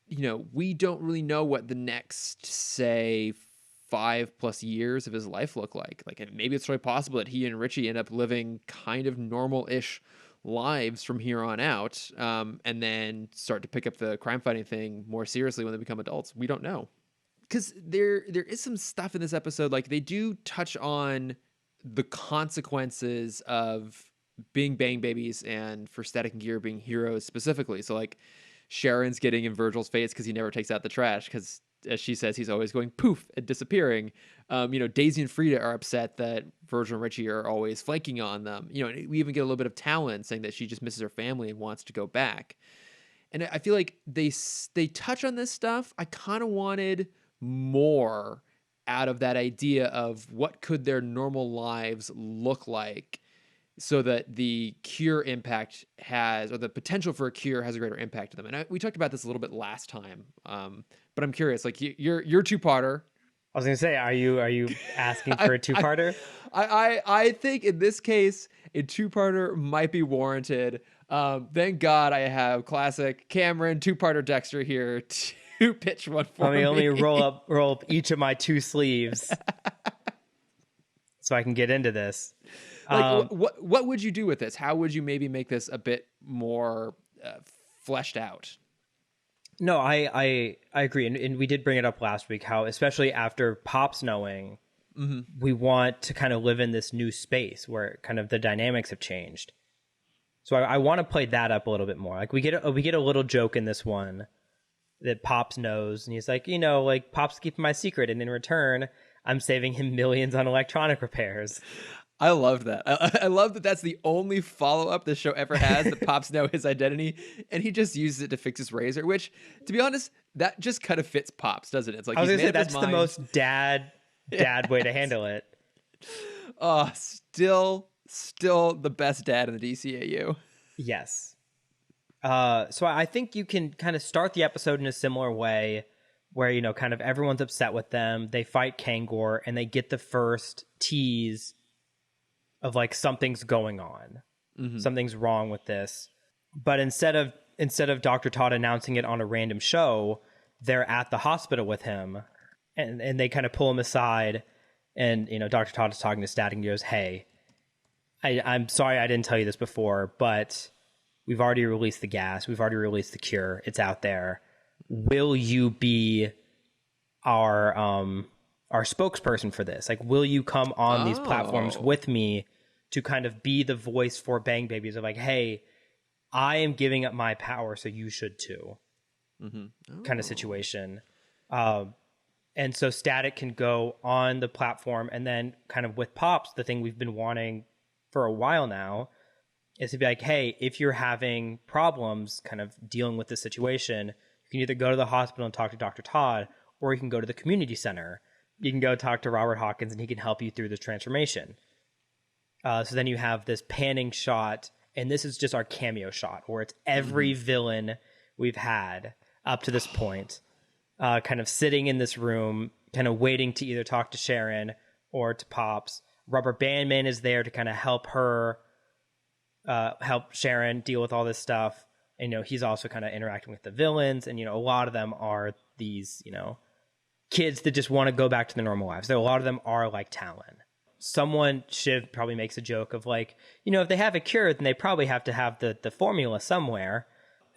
you know, we don't really know what the next, say, 5+ years of his life look like. Like, maybe it's really possible that he and Richie end up living kind of normal-ish lives from here on out, and then start to pick up the crime fighting thing more seriously when they become adults. We don't know. Because there is some stuff in this episode, like they do touch on the consequences of being Bang Babies and for Static and Gear being heroes specifically. So like, Sharon's getting in Virgil's face because he never takes out the trash because, as she says, he's always going poof and disappearing. You know, Daisy and Frida are upset that Virgil and Richie are always flanking on them. You know, and we even get a little bit of Talon saying that she just misses her family and wants to go back. And I feel like they touch on this stuff. I kind of wanted more out of that idea of what could their normal lives look like, so that the cure impact has, or the potential for a cure has a greater impact to them. And we talked about this a little bit last time, but I'm curious, like you're two-parter.
I was gonna say, are you asking for a two-parter?
I think in this case, a two-parter might be warranted. Thank God I have classic Cameron two-parter Dexter here to pitch one for me.
Let me roll up each of my two sleeves so I can get into this.
Like, what would you do with this? How would you maybe make this a bit more fleshed out?
No, I agree. And we did bring it up last week, how especially after Pops knowing, we want to kind of live in this new space where kind of the dynamics have changed. So I want to play that up a little bit more. Like we get a little joke in this one that Pops knows, and he's like, like Pops keeping my secret, and in return, I'm saving him millions on electronic repairs.
I love that. I love that that's the only follow-up the show ever has, that Pops know his identity, and he just uses it to fix his razor, which, to be honest, that just kind of fits Pops, doesn't it? It's like
I was
he's
gonna
made
say
up his
that's the
mind.
most dad way to handle it.
Oh, still the best dad in the DCAU.
Yes. So I think you can kind of start the episode in a similar way where, kind of everyone's upset with them. They fight Kangor and they get the first tease of like something's going on.
Mm-hmm.
Something's wrong with this. But instead of Dr. Todd announcing it on a random show, they're at the hospital with him and they kind of pull him aside, and Dr. Todd is talking to Static and he goes, "Hey, I'm sorry I didn't tell you this before, but we've already released the gas. We've already released the cure. It's out there. Will you be our spokesperson for this? Like, will you come on these platforms with me to kind of be the voice for Bang Babies of like, hey, I am giving up my power, so you should too," kind of situation. And so Static can go on the platform, and then kind of with Pops, the thing we've been wanting for a while now is to be like, hey, if you're having problems kind of dealing with this situation, you can either go to the hospital and talk to Dr. Todd, or you can go to the community center. You can go talk to Robert Hawkins and he can help you through this transformation. So then you have this panning shot, and this is just our cameo shot, where it's every villain we've had up to this point, kind of sitting in this room, kind of waiting to either talk to Sharon or to Pops. Rubber Band Man is there to kind of help Sharon deal with all this stuff. And, he's also kind of interacting with the villains. And, a lot of them are these, kids that just want to go back to their normal lives. So a lot of them are like Talon. Shiv probably makes a joke of like, if they have a cure, then they probably have to have the formula somewhere.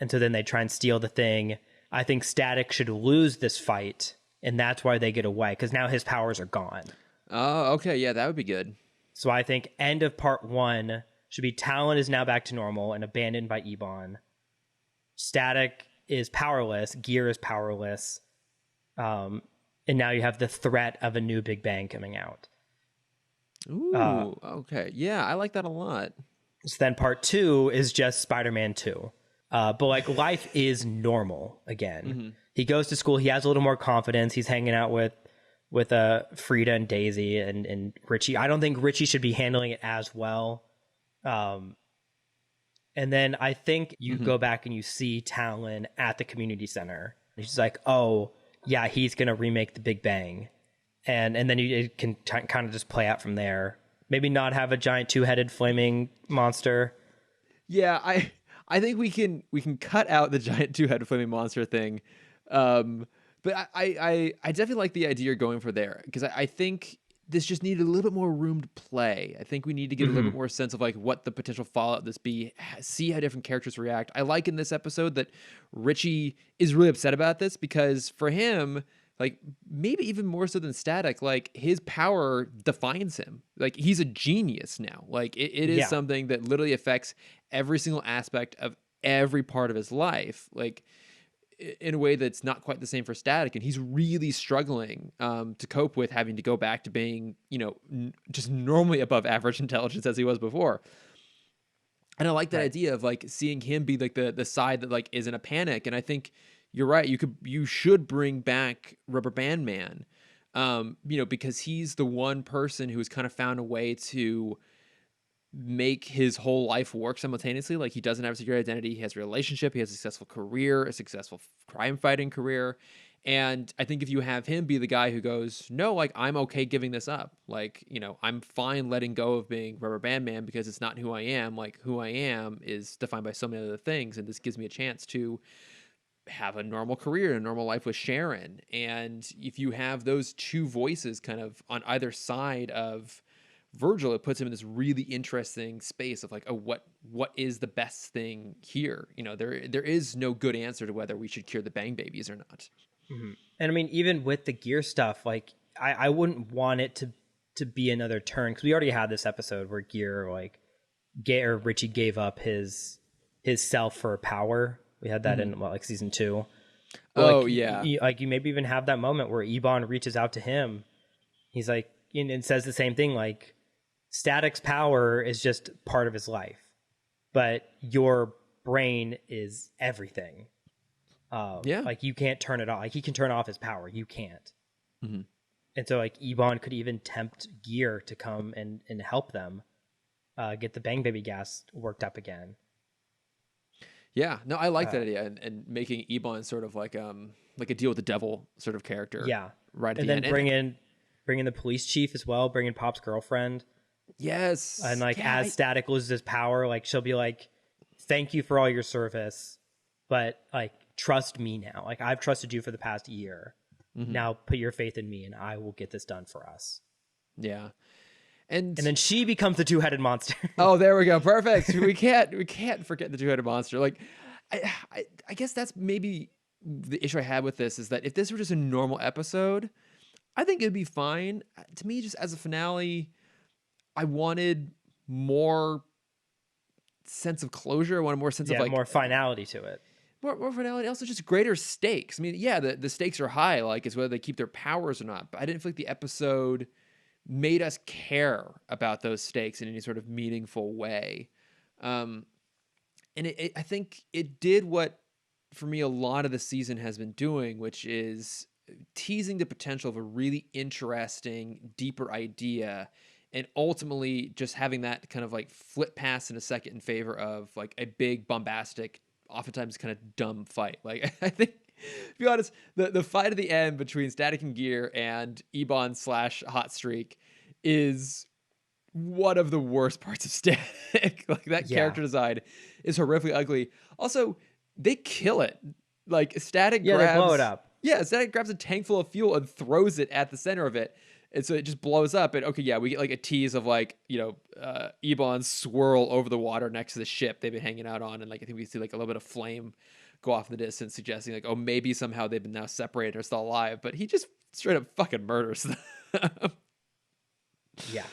And so then they try and steal the thing. I think Static should lose this fight, and that's why they get away, because now his powers are gone.
Oh, okay. Yeah, that would be good.
So I think end of part 1 should be Talon is now back to normal and abandoned by Ebon. Static is powerless. Gear is powerless. And now you have the threat of a new Big Bang coming out.
Ooh, okay. Yeah, I like that a lot.
So then part 2 is just Spider-Man 2. But like life is normal again. He goes to school. He has a little more confidence. He's hanging out with Frida and Daisy and Richie. I don't think Richie should be handling it as well. And then I think you go back and you see Talon at the community center. He's like, oh yeah, he's going to remake the Big Bang. And then it can kind of just play out from there. Maybe not have a giant 2-headed flaming monster.
Yeah, I think we can cut out the giant 2-headed flaming monster thing. But I definitely like the idea you're going for there, because I think this just needed a little bit more room to play. I think we need to get a little bit more sense of like what the potential fallout of this be, see how different characters react. I like in this episode that Richie is really upset about this, because for him, like maybe even more so than Static, like his power defines him. Like he's a genius now. Like it is something that literally affects every single aspect of every part of his life. Like in a way that's not quite the same for Static, and he's really struggling to cope with having to go back to being, just normally above average intelligence as he was before. And I like that idea of like seeing him be like the side that like is in a panic. And I think you're right. You should bring back Rubber Band Man, because he's the one person who's kind of found a way to make his whole life work simultaneously. Like he doesn't have a secure identity. He has a relationship. He has a successful career, a successful crime fighting career. And I think if you have him be the guy who goes, no, like I'm okay giving this up. Like, I'm fine letting go of being Rubber Band Man because it's not who I am. Like who I am is defined by so many other things. And this gives me a chance to have a normal career, a normal life with Sharon. And if you have those two voices kind of on either side of Virgil, it puts him in this really interesting space of like, oh, what is the best thing here? There is no good answer to whether we should cure the Bang Babies or not.
And I mean, even with the gear stuff, like I wouldn't want it to be another turn, because we already had this episode where Gear Richie gave up his self for power. We had that in season 2. Where
Oh yeah.
like you maybe even have that moment where Ebon reaches out to him. He's like, and says the same thing, like Static's power is just part of his life, but your brain is everything.
Yeah.
Like you can't turn it off. Like he can turn off his power, you can't.
Hmm.
And so like Ebon could even tempt Gear to come and help them get the Bang Baby gas worked up again.
Yeah. No, I like that
Uh,
idea, and making Ebon sort of like a deal with the devil sort of character
yeah,
right at
and
the
then
end. And
bring in the police chief as well, bring in Pop's girlfriend, and
yes,
like
yeah,
as Static loses his power, like she'll be like, "Thank you for all your service, but like trust me now. Like I've trusted you for the past year.
hmm
Now put your faith in me, and I will get this done for us."
yeah. And
And then she becomes the two-headed monster.
oh, there we go. Perfect. We can't forget the two-headed monster. Like, I guess that's maybe the issue I had with this is that if this were just a normal episode, I think it'd be fine. To me, just as a finale, I wanted more sense of closure. I wanted more sense of
Yeah,
like
more finality to it.
more finality. Also, just greater stakes. I mean, yeah, the stakes are high. Like, is whether they keep their powers or not. But I didn't feel like the episode made us care about those stakes in any sort of meaningful way. Um, and I think it did what, for me, a lot of the season has been doing, which is teasing the potential of a really interesting, deeper idea, and ultimately just having that kind of like flip past in a second in favor of like a big, bombastic, oftentimes kind of dumb fight. Like, I think, to be honest, the fight at the end between Static and Gear and Ebon slash Hot Streak is one of the worst parts of Static. Like that
Yeah.
character design is horrifically ugly. Also, they kill it. Like Static
Yeah, they blow it
grabs,
up.
yeah, Static grabs a tank full of fuel and throws it at the center of it. And so it just blows up. And okay, yeah, we get like a tease of like, Ebon swirl over the water next to the ship they've been hanging out on. And like, I think we see like a little bit of flame go off in the distance, suggesting like, oh, maybe somehow they've been now separated or still alive. But he just straight up fucking murders them.
Yeah.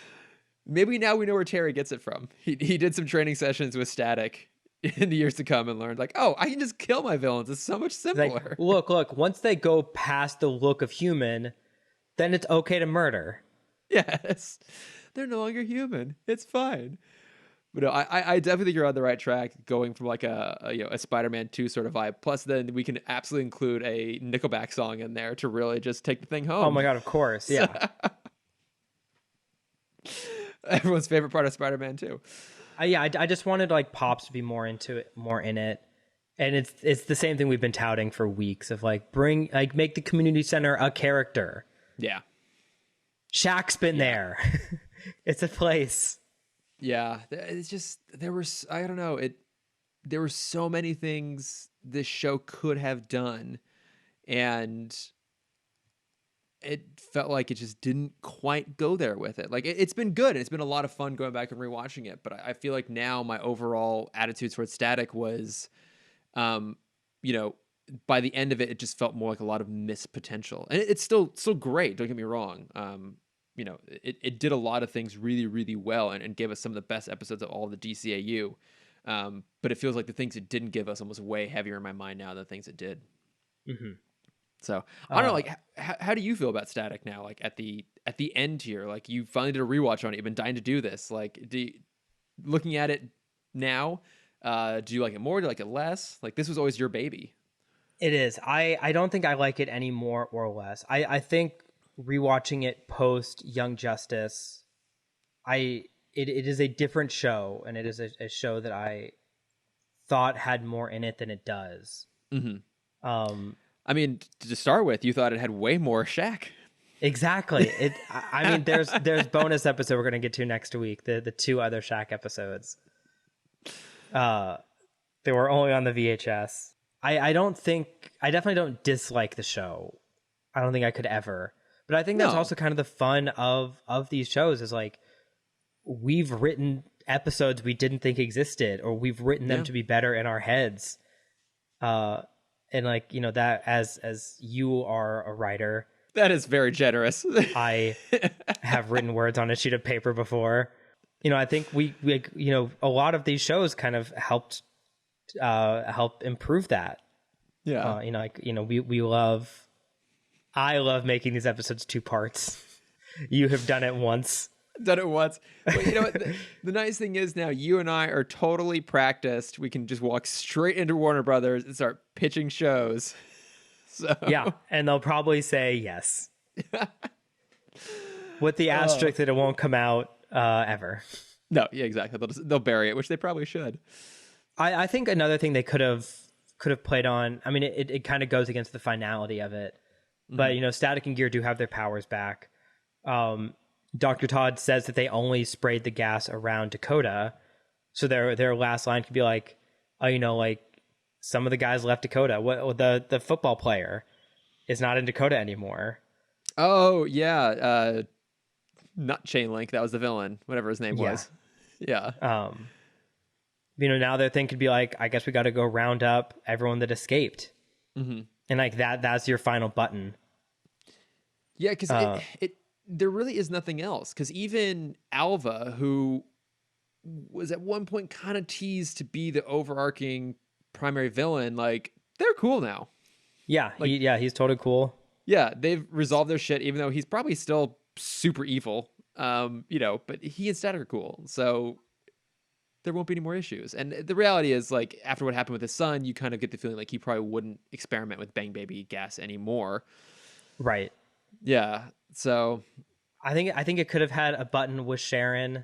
Maybe now we know where Terry gets it from. He did some training sessions with Static in the years to come and learned like, oh, I can just kill my villains. It's so much
Like,
simpler.
look, once they go past the look of human, then it's okay to murder.
Yes, they're no longer human. It's fine. But no, I definitely think you're on the right track, going from like a Spider-Man 2 sort of vibe. Plus, then we can absolutely include a Nickelback song in there to really just take the thing
Oh
home.
my god, of course. Yeah.
Everyone's favorite part of Spider-Man 2.
I just wanted like Pops to be more into it, more in it. And it's the same thing we've been touting for weeks of like make the community center a character.
Yeah.
Shaq's been there. It's a place.
Yeah, it's just I don't know, there were so many things this show could have done, and it felt like it just didn't quite go there with it. Like it's been good, and it's been a lot of fun going back and rewatching it, but I feel like now my overall attitude towards Static was, um, you know, by the end of it, it just felt more like a lot of missed potential, and it's still great. Don't get me wrong. It did a lot of things really, really well, and gave us some of the best episodes of all of the DCAU. But it feels like the things it didn't give us almost way heavier in my mind now than the things it did.
Mm-hmm.
So I don't know, like, how do you feel about Static now? Like at the end here, like you finally did a rewatch on it. You've been dying to do this. Like, looking at it now, do you like it more? Do you like it less? Like this was always your baby.
It is. I don't think I like it any more or less. I think rewatching it post Young Justice, it is a different show, and it is a show that I thought had more in it than it does.
Mm-hmm.
Um,
I mean, to start with, you thought it had way more Shaq.
exactly. I mean, there's bonus episode we're gonna get to next week. The two other Shaq episodes. They were only on the VHS. I definitely don't dislike the show. I don't think I could ever. But I think that's also kind of the fun of these shows is like we've written episodes we didn't think existed, or we've written them to be better in our heads. And like, that as you are a writer,
that is very generous.
I have written words on a sheet of paper before. I think we a lot of these shows kind of help improve that.
Yeah.
We love. I love making these episodes 2 parts. You have done it once.
Done it once. But you know what? The nice thing is now you and I are totally practiced. We can just walk straight into Warner Brothers and start pitching shows. So
Yeah, and they'll probably say yes, with the asterisk that it won't come out ever.
no, yeah, exactly. They'll bury it, which they probably should.
I think another thing they could have played on. I mean, it kind of goes against the finality of it, but Static and Gear do have their powers back. Dr. Todd says that they only sprayed the gas around Dakota, so their last line could be like, oh, like some of the guys left Dakota. What the football player is not in Dakota anymore.
Oh yeah, not Chain Link. That was the villain, whatever his name was. Yeah.
Now their thing could be like, I guess we got to go round up everyone that escaped, and like that's your final button.
Yeah, because there really is nothing else. Because even Alva, who was at one point kind of teased to be the overarching primary villain, like they're cool now.
Yeah, he's totally cool.
Yeah, they've resolved their shit, even though he's probably still super evil. But he and Static are cool, so there won't be any more issues. And the reality is, like, after what happened with his son, you kind of get the feeling like he probably wouldn't experiment with Bang Baby gas anymore.
Right.
Yeah. So
I think it could have had a button with Sharon.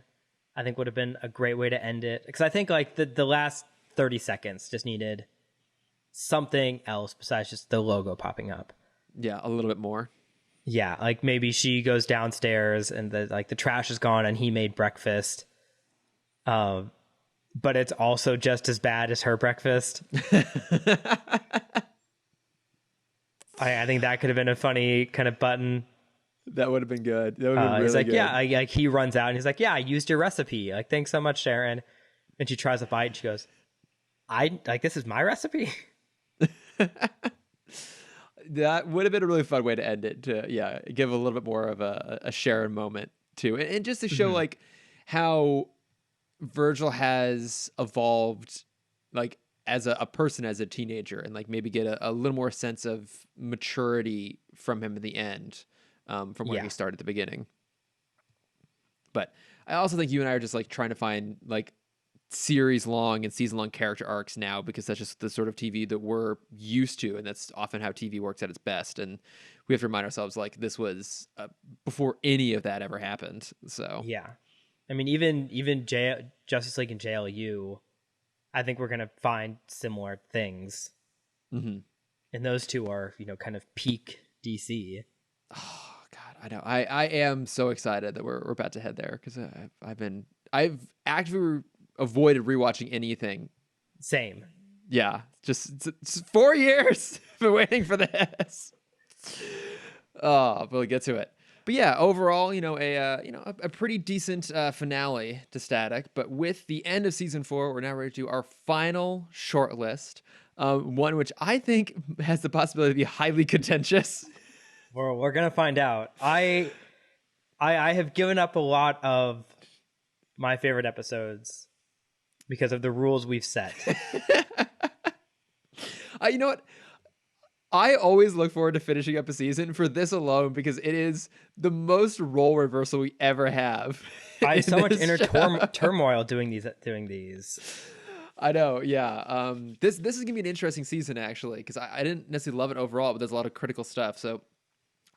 I think would have been a great way to end it, because I think like the last 30 seconds just needed something else besides just the logo popping up.
Yeah, a little bit more.
Yeah, like maybe she goes downstairs and the trash is gone and he made breakfast. But it's also just as bad as her breakfast. I think that could have been a funny kind of button.
That would have been good. That would have been really
he's like,
good.
yeah, like he runs out and he's like, yeah, I used your recipe. Like, thanks so much, Sharon. And she tries to bite and she goes, this is my recipe.
That would have been a really fun way to end it. To give a little bit more of a Sharon moment too, and just to show like how Virgil has evolved, like as a person, as a teenager, and like maybe get a little more sense of maturity from him in the end, from where he started at the beginning. But I also think you and I are just like trying to find like series long and season long character arcs now, because that's just the sort of TV that we're used to, and that's often how TV works at its best. And we have to remind ourselves like this was before any of that ever happened. So
yeah, I mean, even Justice League and JLU, I think we're gonna find similar things, and those two are kind of peak DC.
Oh God, I know. I am so excited that we're about to head there, because I've actively avoided rewatching anything.
Same.
Yeah, just 4 years been waiting for this. Oh, but we'll get to it. But yeah, overall, a pretty decent finale to Static. But with the end of season 4, we're now ready to do our final shortlist. One which I think has the possibility to be highly contentious.
We're gonna find out. I have given up a lot of my favorite episodes because of the rules we've set.
You know what? I always look forward to finishing up a season for this alone, because it is the most role reversal we ever have.
I have so much inner turmoil doing these.
I know, yeah. This is gonna be an interesting season, actually, because I didn't necessarily love it overall, but there's a lot of critical stuff. So,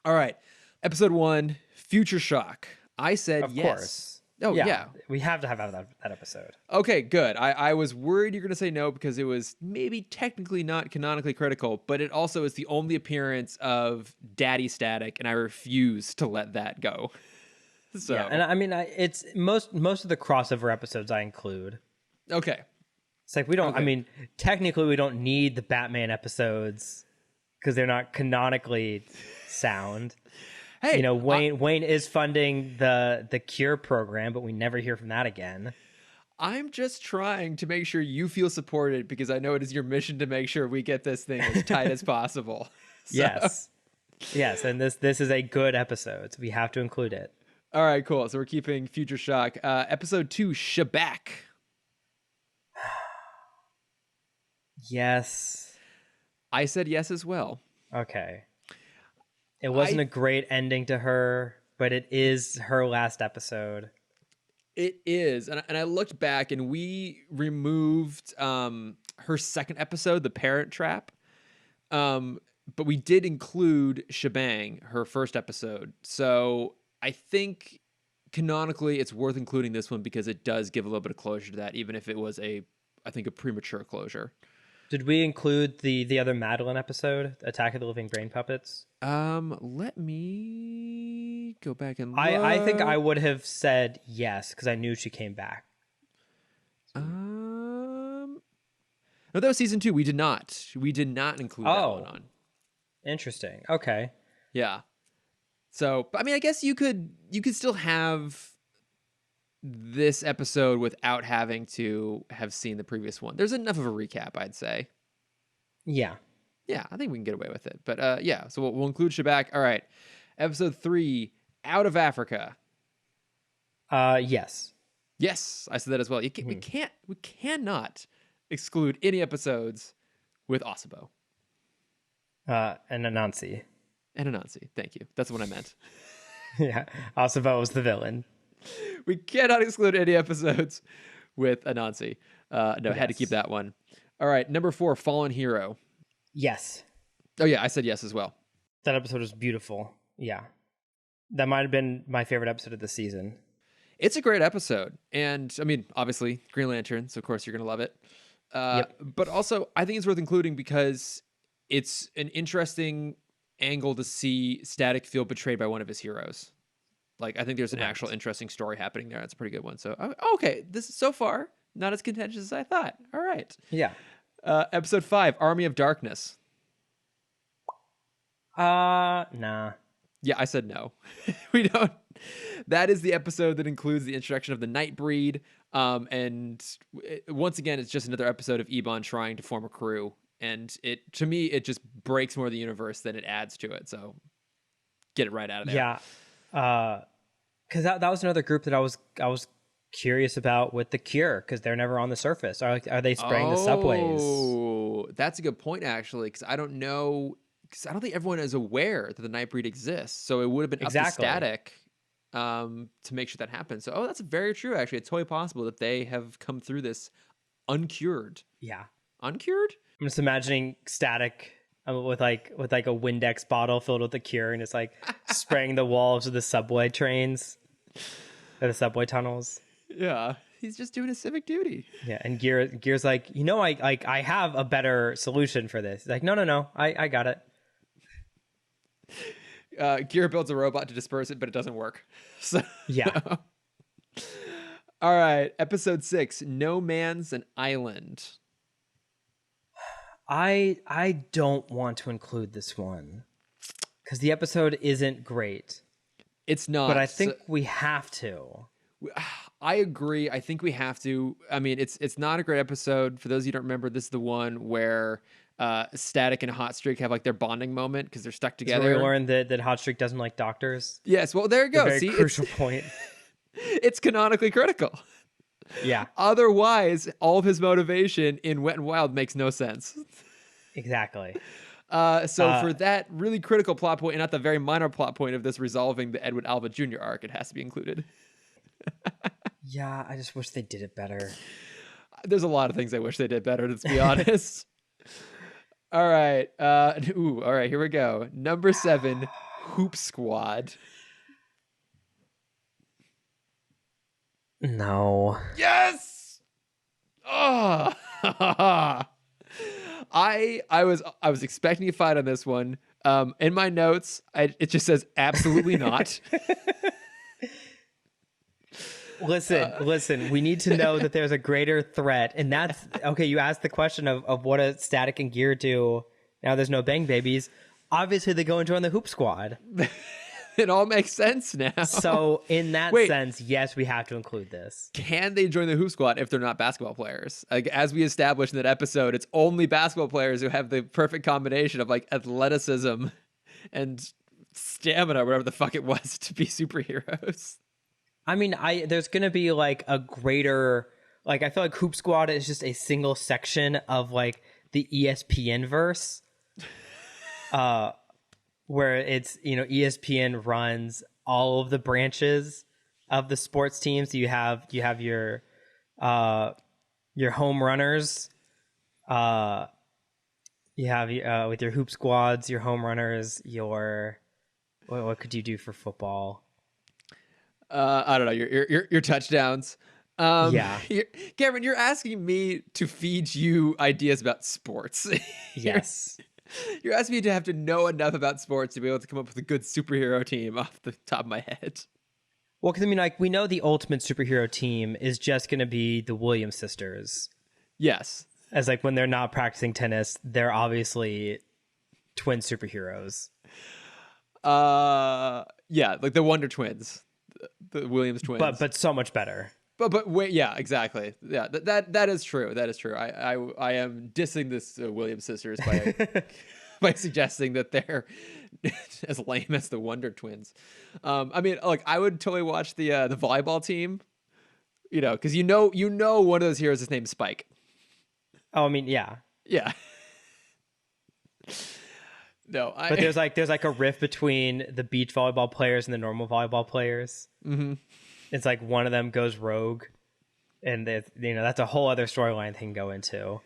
all right, episode 1, Future Shock. I said
of
yes.
Course.
Oh yeah,
we have to have that episode.
Okay, good. I was worried you're going to say no, because it was maybe technically not canonically critical, but it also is the only appearance of Daddy Static, and I refuse to let that go. So,
yeah, and I mean, it's most of the crossover episodes I include.
Okay.
It's like we don't.
Okay.
I mean, technically, we don't need the Batman episodes because they're not canonically sound.
Hey,
Wayne is funding the Cure program, but we never hear from that again.
I'm just trying to make sure you feel supported, because I know it is your mission to make sure we get this thing as tight as possible. So.
Yes, and this is a good episode, so we have to include it.
All right, cool. So we're keeping Future Shock. Episode 2, Shabak.
Yes.
I said yes as well.
Okay. It wasn't
I
a great ending to her, but it is her last episode.
It is, and I looked back, and we removed her second episode, the Parent Trap, um, but we did include Shebang, her first episode. So I think canonically, it's worth including this one because it does give a little bit of closure to that, even if it was I think, a premature closure.
Did we include the other Madeline episode, Attack of the Living Brain Puppets?
Let me go back and
I think I
look.
would have said yes because I knew she came back.
No, that was season 2. We did not. We did not include that one
Oh,
on.
interesting. Okay.
Yeah. So, I mean, I guess you could still have this episode without having to have seen the previous one. There's enough of a recap, I'd say.
Yeah.
Yeah, I think we can get away with it. But yeah, so we'll include Shabak. All right. Episode 3, Out of Africa.
Yes.
Yes, I said that as well. We cannot exclude any episodes with Osabo
And Anansi.
and Anansi. Thank you. That's what I meant.
Yeah. Asavo was the villain.
We cannot exclude any episodes with Anansi. No, had to keep
Yes.
that one. All right, number 4, Fallen Hero.
Yes.
Oh yeah, I said yes as well.
That episode was beautiful. Yeah. That might have been my favorite episode of the season.
It's a great episode, and I mean, obviously, Green Lantern. So of course you're gonna love it.
Yep.
But also, I think it's worth including because it's an interesting angle to see Static feel betrayed by one of his heroes. Like, I think there's an
Right.
actual interesting story happening there. It's a pretty good one. So okay, this is so far not as contentious as I thought. All right.
Yeah.
Episode 5, Army of Darkness.
Nah.
Yeah, I said no. We don't. That is the episode that includes the introduction of the Nightbreed. Once again, it's just another episode of Ebon trying to form a crew. And to me, it just breaks more of the universe than it adds to it. So get it right out of there.
Yeah. Because that was another group that I was curious about with the Cure because they're never on the surface. Are they spraying the subways?
Oh, that's a good point, actually, because I don't know. Because I don't think everyone is aware that the Nightbreed exists. So it would have been up to
Exactly.
Static to make sure that happens. So, that's very true, actually. It's totally possible that they have come through this uncured.
Yeah.
Uncured?
I'm just imagining Static with like a Windex bottle filled with the Cure and it's like spraying the walls of the subway trains or the subway tunnels.
Yeah. He's just doing his civic duty.
Yeah, and Gear's like, I have a better solution for this. He's like, no, I got it.
Gear builds a robot to disperse it, but it doesn't work. So
Yeah.
All right, episode 6, No Man's an Island.
I don't want to include this one because the episode isn't great,
It's not.
but I think we have to.
I agree. I think we have to. I mean, it's not a great episode. For those of you who don't remember, this is the one where Static and Hot Streak have like their bonding moment because they're stuck
It's where
together.
we learn that Hot Streak doesn't like doctors.
Yes. Well, there you go.
A very
See,
crucial point.
it's canonically critical.
Yeah,
Otherwise, all of his motivation in Wet and Wild makes no sense.
exactly.
For that really critical plot point, and not the very minor plot point of this resolving the Edward Alba Jr. arc, it has to be included.
Yeah, I just wish they did it better.
There's a lot of things I wish they did better, let's be honest. All right. All right, here we go. Number 7, Hoop Squad.
No.
Yes! Oh! I was expecting a fight on this one. In my notes, it just says absolutely not.
Listen, we need to know that there's a greater threat. And that's okay. You asked the question of what a Static and Gear do. Now there's no Bang Babies. Obviously, they go and join the Hoop Squad.
It all makes sense now.
So, in that
Wait.
sense, yes, we have to include this.
Can they join the Hoop Squad if they're not basketball players? Like, as we established in that episode, it's only basketball players who have the perfect combination of like athleticism and stamina, whatever the fuck it was, to be superheroes.
I mean, there's going to be like a greater, like, I feel like Hoop Squad is just a single section of like the ESPN verse. uh, where it's, ESPN runs all of the branches of the sports teams. You have your home runners. You have with your hoop squads, your home runners, your what could you do for football?
I don't know, your touchdowns.
Yeah.
Cameron, you're asking me to feed you ideas about sports. you're,
Yes.
you're asking me to have to know enough about sports to be able to come up with a good superhero team off the top of my head.
Well, because like we know the ultimate superhero team is just going to be the Williams sisters.
Yes.
As like when they're not practicing tennis, they're obviously twin superheroes.
Yeah, like the Wonder Twins, the Williams twins.
But so much better.
But wait, yeah, exactly. Yeah, that is true. That is true. I am dissing this Williams sisters by by suggesting that they're as lame as the Wonder Twins. I mean, like I would totally watch the volleyball team, because one of those heroes is named Spike.
Oh, I mean, yeah.
Yeah. No,
but there's like a rift between the beach volleyball players and the normal volleyball players.
Mm-hmm.
It's like one of them goes rogue, and that's a whole other storyline they can go into.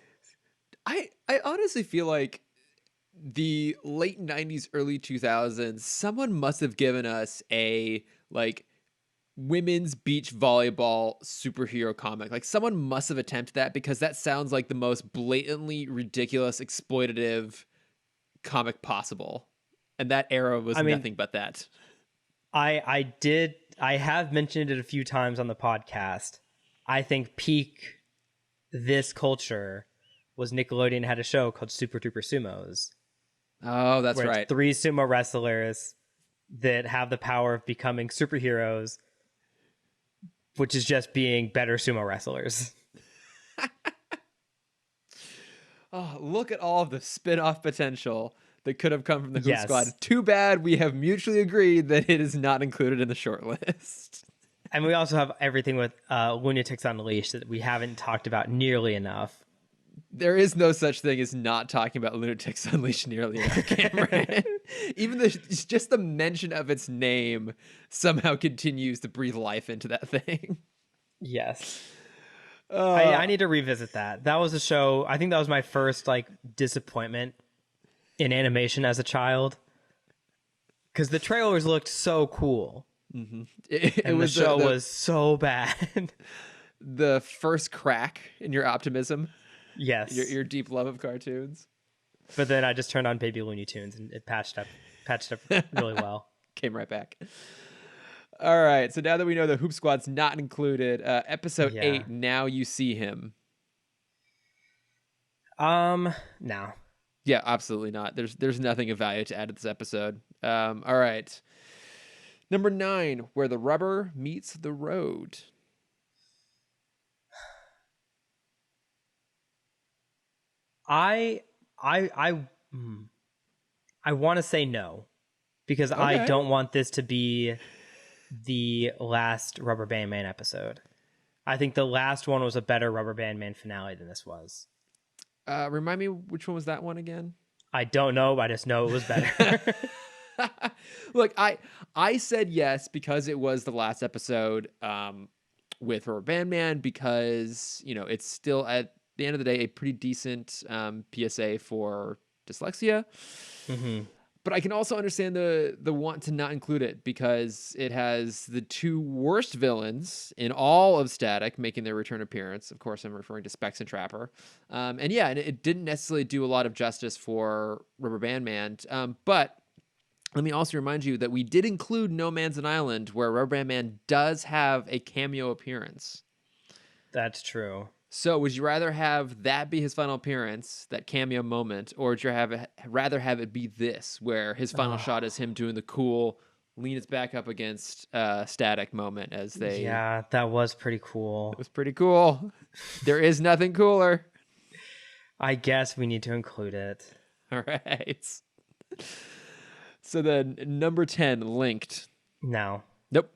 I honestly feel like the late 90s, early 2000s, someone must have given us a like women's beach volleyball superhero comic. Like someone must have attempted that, because that sounds like the most blatantly ridiculous, exploitative comic possible. And that era was nothing but that.
I have mentioned it a few times on the podcast. I think peak this culture was Nickelodeon had a show called Super Duper Sumos.
Oh, that's right.
It's 3 sumo wrestlers that have the power of becoming superheroes, which is just being better sumo wrestlers.
Oh, look at all of the spin-off potential that could have come from the Who
Yes.
Squad. Too bad we have mutually agreed that it is not included in the shortlist.
And we also have everything with Lunatics Unleashed that we haven't talked about nearly enough.
There is no such thing as not talking about Lunatics Unleashed nearly enough, Cameron. Even just the mention of its name somehow continues to breathe life into that thing.
Yes. I need to revisit that. That was a show. I think that was my first like disappointment in animation as a child, because the trailers looked so cool.
Mm-hmm.
The show was so bad.
The first crack in your optimism.
Yes.
Your deep love of cartoons.
But then I just turned on Baby Looney Tunes and it patched up really well.
Came right back. All right, so now that we know the Hoop Squad's not included, episode 8, Now You See Him.
No.
Yeah, absolutely not. There's nothing of value to add to this episode. All right. Number 9, Where the Rubber Meets the Road.
I want to say no, because
Okay.
I don't want this to be the last Rubber Band Man episode. I think the last one was a better Rubber Band Man finale than this was.
Remind me, which one was that one again?
I don't know, but I just know it was better.
Look, I said yes because it was the last episode with Rubber Band Man, because it's still at the end of the day a pretty decent PSA for dyslexia.
Mm-hmm.
But I can also understand the want to not include it, because it has the 2 worst villains in all of Static making their return appearance. Of course, I'm referring to Specs and Trapper. And it didn't necessarily do a lot of justice for Rubber Band Man. But let me also remind you that we did include No Man's an Island, where Rubber Band Man does have a cameo appearance.
That's true.
So would you rather have that be his final appearance, that cameo moment, or would you rather have it be this, where his final shot is him doing the cool lean his back up against Static moment as they...
Yeah, that was pretty cool.
It was pretty cool. There is nothing cooler.
I guess we need to include it.
All right. So then number 10, Linked.
No.
Nope.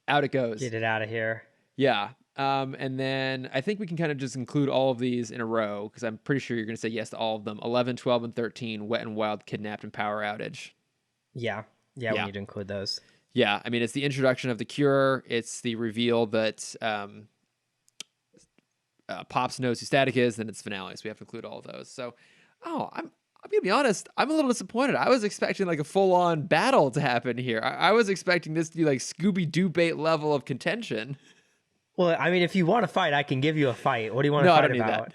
Out it goes.
Get it out of here.
Yeah. And then I think we can kind of just include all of these in a row because I'm pretty sure you're going to say yes to all of them. 11, 12, and 13, Wet and Wild, Kidnapped, and Power Outage.
Yeah. Yeah, we
Yeah.
need to include those.
Yeah. I mean, it's the introduction of the cure. It's the reveal that Pops knows who Static is, then it's finale. So we have to include all of those. So, I'm gonna be honest. I'm a little disappointed. I was expecting like a full on battle to happen here. I was expecting this to be like Scooby Doo bait level of contention.
Well, I mean, if you want to fight, I can give you a fight. What do you want to
No, I
fight
don't need
about?
that.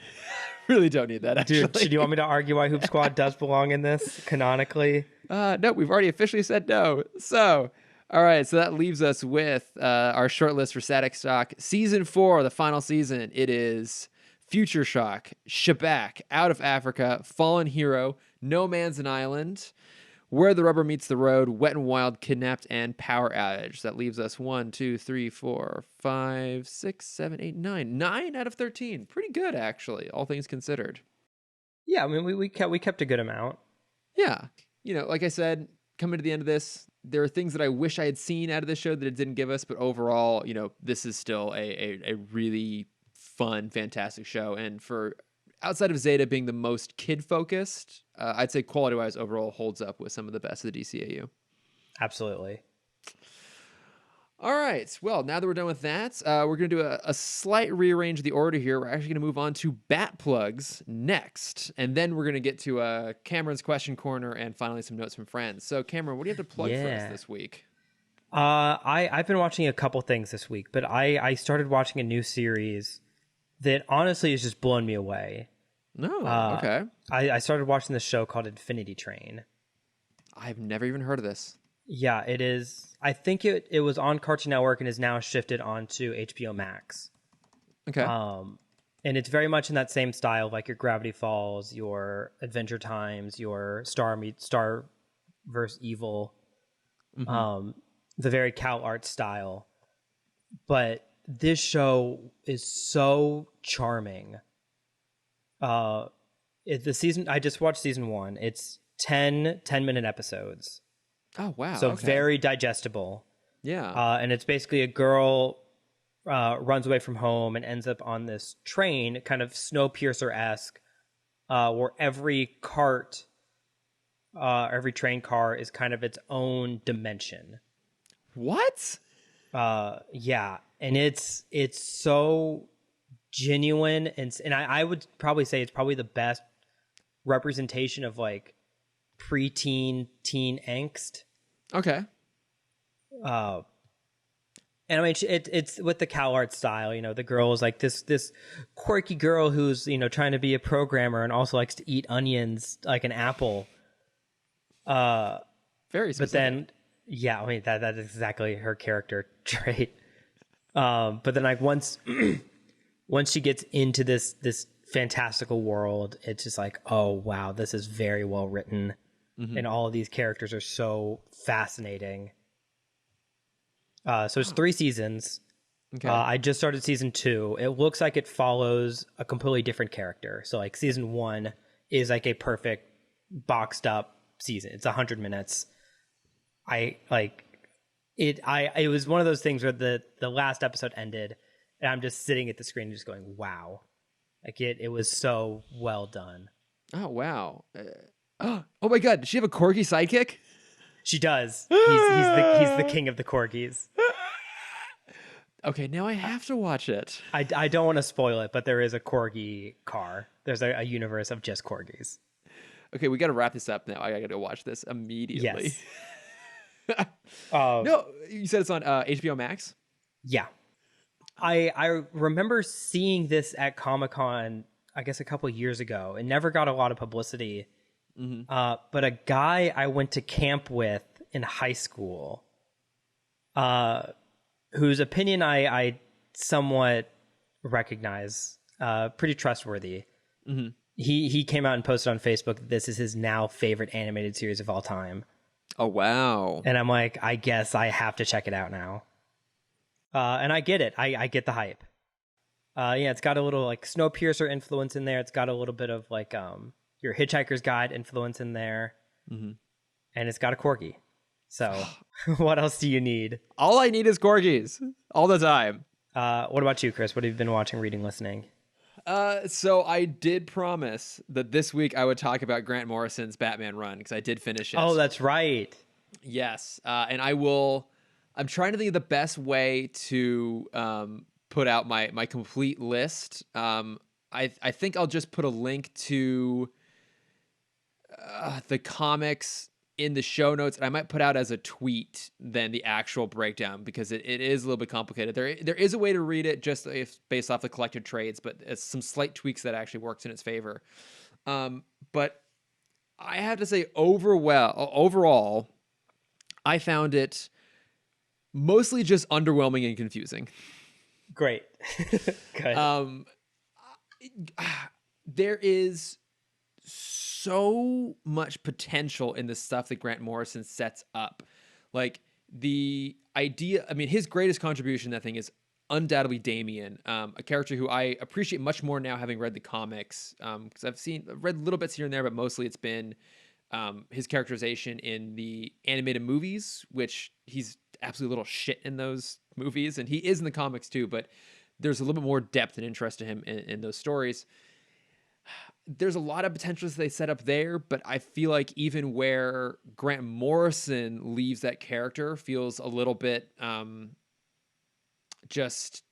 Really don't need that. Actually,
Dude, do you want me to argue why Hoop Squad does belong in this canonically?
No, we've already officially said no. So, all right. So that leaves us with our short list for Static Shock season 4, the final season. It is Future Shock, Shabak, Out of Africa, Fallen Hero, No Man's an Island, Where the Rubber Meets the Road, Wet and Wild, Kidnapped, and Power Outage. That leaves us 1, 2, 3, 4, 5, 6, 7, 8, 9. 9 out of 13. Pretty good, actually, all things considered.
Yeah, I mean, we kept a good amount.
Yeah. Like I said, coming to the end of this, there are things that I wish I had seen out of this show that it didn't give us, but overall, this is still a really fun, fantastic show. And for outside of Zeta being the most kid focused, I'd say quality wise overall holds up with some of the best of the DCAU.
Absolutely.
All right. Well, now that we're done with that, we're going to do a slight rearrange of the order here. We're actually going to move on to bat plugs next. And then we're going to get to Cameron's question corner and finally some notes from friends. So, Cameron, what do you have to plug for us this week?
I've been watching a couple things this week, but I started watching a new series that honestly has just blown me away.
No, okay.
I started watching this show called Infinity Train.
I've never even heard of this.
Yeah, it is. I think it was on Cartoon Network and is now shifted onto HBO Max.
Okay.
And it's very much in that same style, like your Gravity Falls, your Adventure Times, your Star vs. Evil, the very Cal Art style. But this show is so charming. I just watched season 1. It's 10-minute episodes.
Oh, wow.
So
okay.
very digestible.
Yeah.
And it's basically a girl runs away from home and ends up on this train, kind of Snowpiercer-esque, where every train car is kind of its own dimension.
What?
Yeah. And it's so genuine. And I would probably say it's probably the best representation of like preteen teen angst.
Okay.
And I mean, it's with the Cal Art style. The girl is like this quirky girl who's trying to be a programmer and also likes to eat onions like an apple.
Very specific.
But then, yeah, I mean that is exactly her character trait. But then like once she gets into this fantastical world, it's just like, oh wow, this is very well written. And all of these characters are so fascinating. So it's 3 seasons.
Okay.
I just started season 2. It looks like it follows a completely different character. So like season 1 is like a perfect boxed up season. It's 100 minutes. It was one of those things where the last episode ended and I'm just sitting at the screen just going, wow. Like it was so well done.
Oh, wow. Oh my God! Does she have a corgi sidekick?
She does. He's the king of the corgis.
Okay, now I have to watch it.
I don't want to spoil it, but there is a corgi car. There's a universe of just corgis.
Okay, we got to wrap this up now. I got to watch this immediately.
Yes.
No, you said it's on HBO Max?
Yeah. I remember seeing this at Comic-Con, I guess a couple of years ago. It never got a lot of publicity. But a guy I went to camp with in high school, whose opinion I somewhat recognize, pretty trustworthy. He came out and posted on Facebook that this is his now favorite animated series of all time.
Oh, wow.
And I'm like, I guess I have to check it out now. And I get it. I get the hype. Yeah, it's got a little like Snowpiercer influence in there. It's got a little bit of like your Hitchhiker's Guide influence in there. And it's got a corgi. So what else do you need?
All I need is corgis all the time.
What about you, Chris? What have you been watching, reading, listening?
So I did promise that this week I would talk about Grant Morrison's Batman run because I did finish
Oh,
it.
that's right.
Yes, and I will. I'm trying to think of the best way to put out my complete list. I think I'll just put a link to the comics in the show notes, and I might put out as a tweet than the actual breakdown because it is a little bit complicated. There is a way to read it just if based off the collected trades, but it's some slight tweaks that actually works in its favor. But I have to say, overall, I found it mostly just underwhelming and confusing.
Great. Good.
Um, there is so much potential in the stuff that Grant Morrison sets up. Like the idea, I mean, his greatest contribution to that thing is undoubtedly Damien, a character who I appreciate much more now having read the comics. Because I've read little bits here and there, but mostly it's been his characterization in the animated movies, which he's absolutely little shit in those movies, and he is in the comics too. But there's a little bit more depth and interest to him in those stories. There's a lot of potentials they set up there, but I feel like even where Grant Morrison leaves that character feels a little bit just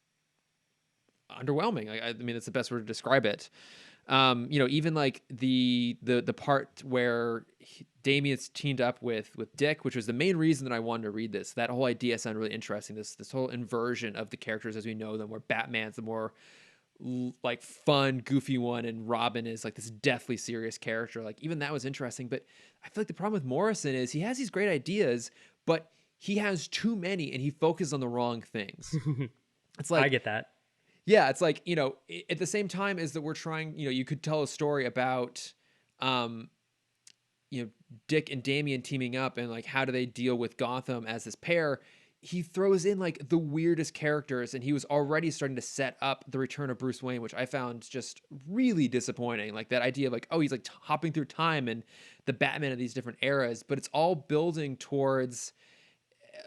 underwhelming. I mean, that's the best word to describe it. Even like the part where Damien's teamed up with Dick, which was the main reason that I wanted to read this. That whole idea sounded really interesting. This whole inversion of the characters as we know them, where Batman's the more like fun, goofy one, and Robin is like this deathly serious character. Like even that was interesting. But I feel like the problem with Morrison is he has these great ideas, but he has too many and he focuses on the wrong things. It's
I
like,
get that.
yeah, it's like, at the same time as that we're trying, you could tell a story about, um, Dick and Damien teaming up and like how do they deal with Gotham as this pair. He throws in like the weirdest characters, and he was already starting to set up the return of Bruce Wayne, which I found just really disappointing. Like that idea of like, oh, he's like hopping through time and the Batman of these different eras, but it's all building towards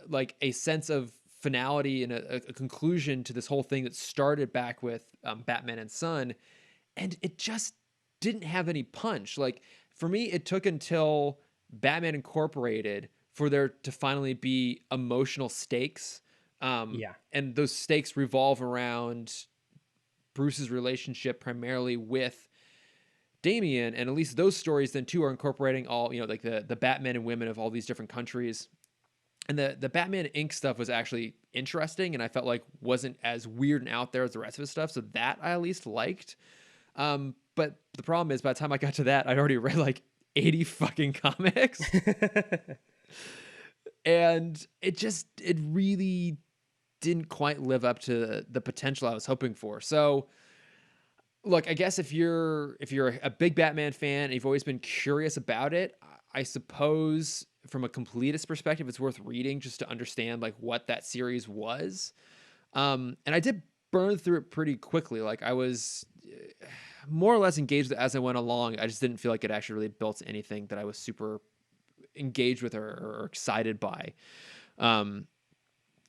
like a sense of finality and a conclusion to this whole thing that started back with Batman and Son, and it just didn't have any punch. Like for me, it took until Batman Incorporated for there to finally be emotional stakes,
Yeah.
and those stakes revolve around Bruce's relationship primarily with Damien, and at least those stories then too are incorporating all like the Batman and women of all these different countries. And the Batman Inc. stuff was actually interesting, and I felt like wasn't as weird and out there as the rest of his stuff. So that I at least liked. But the problem is, by the time I got to that, I'd already read like 80 fucking comics, and it really didn't quite live up to the potential I was hoping for. So, look, I guess if you're a big Batman fan and you've always been curious about it, I suppose from a completist perspective, it's worth reading just to understand like what that series was. And I did burn through it pretty quickly. Like I was more or less engaged as I went along. I just didn't feel like it actually really built anything that I was super engaged with or excited by. Um,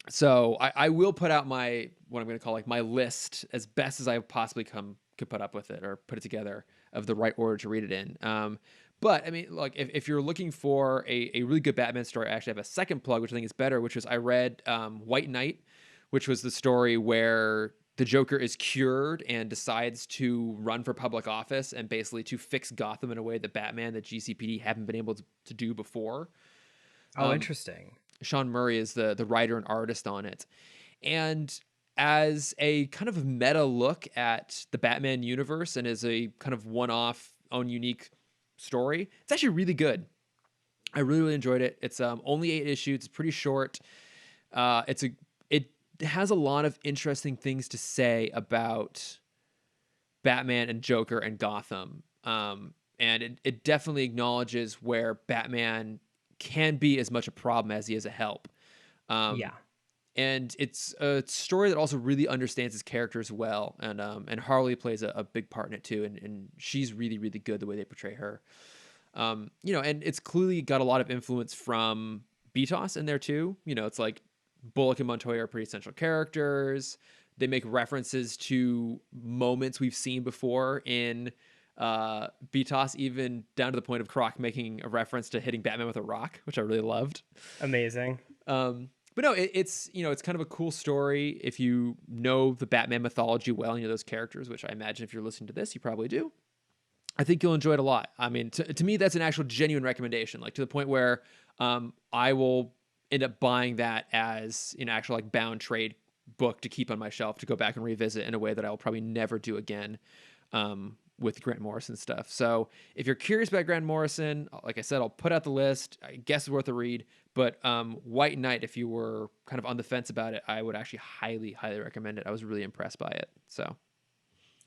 so I will put out my what I'm going to call like my list as best as I possibly could put up with it or put it together of the right order to read it in. But I mean, like if you're looking for a really good Batman story, I actually have a second plug, which I think is better, which was I read White Knight, which was the story where the Joker is cured and decides to run for public office and basically to fix Gotham in a way that Batman, the GCPD, haven't been able to do before.
Oh,
Um,
interesting.
Sean Murray is the writer and artist on it. And as a kind of meta look at the Batman universe and as a kind of one-off, own unique story, it's actually really good. I really, really enjoyed it. It's only 8 issues. It's pretty short. It has a lot of interesting things to say about Batman and Joker and Gotham. And it definitely acknowledges where Batman can be as much a problem as he is a help. Um,
Yeah.
and it's a story that also really understands his characters well. And Harley plays a big part in it too. And she's really, really good the way they portray her. And it's clearly got a lot of influence from BTOS in there too. It's like Bullock and Montoya are pretty essential characters. They make references to moments we've seen before in BTOS, even down to the point of Croc making a reference to hitting Batman with a rock, which I really loved.
Amazing.
But no, it's it's kind of a cool story if you know the Batman mythology well, those characters, which I imagine if you're listening to this, you probably do. I think you'll enjoy it a lot. I mean, to me, that's an actual genuine recommendation, like to the point where I will end up buying that as an actual like bound trade book to keep on my shelf to go back and revisit in a way that I will probably never do again with Grant Morrison stuff. So if you're curious about Grant Morrison, like I said, I'll put out the list. I guess it's worth a read. But White Knight, if you were kind of on the fence about it, I would actually highly, highly recommend it. I was really impressed by it. So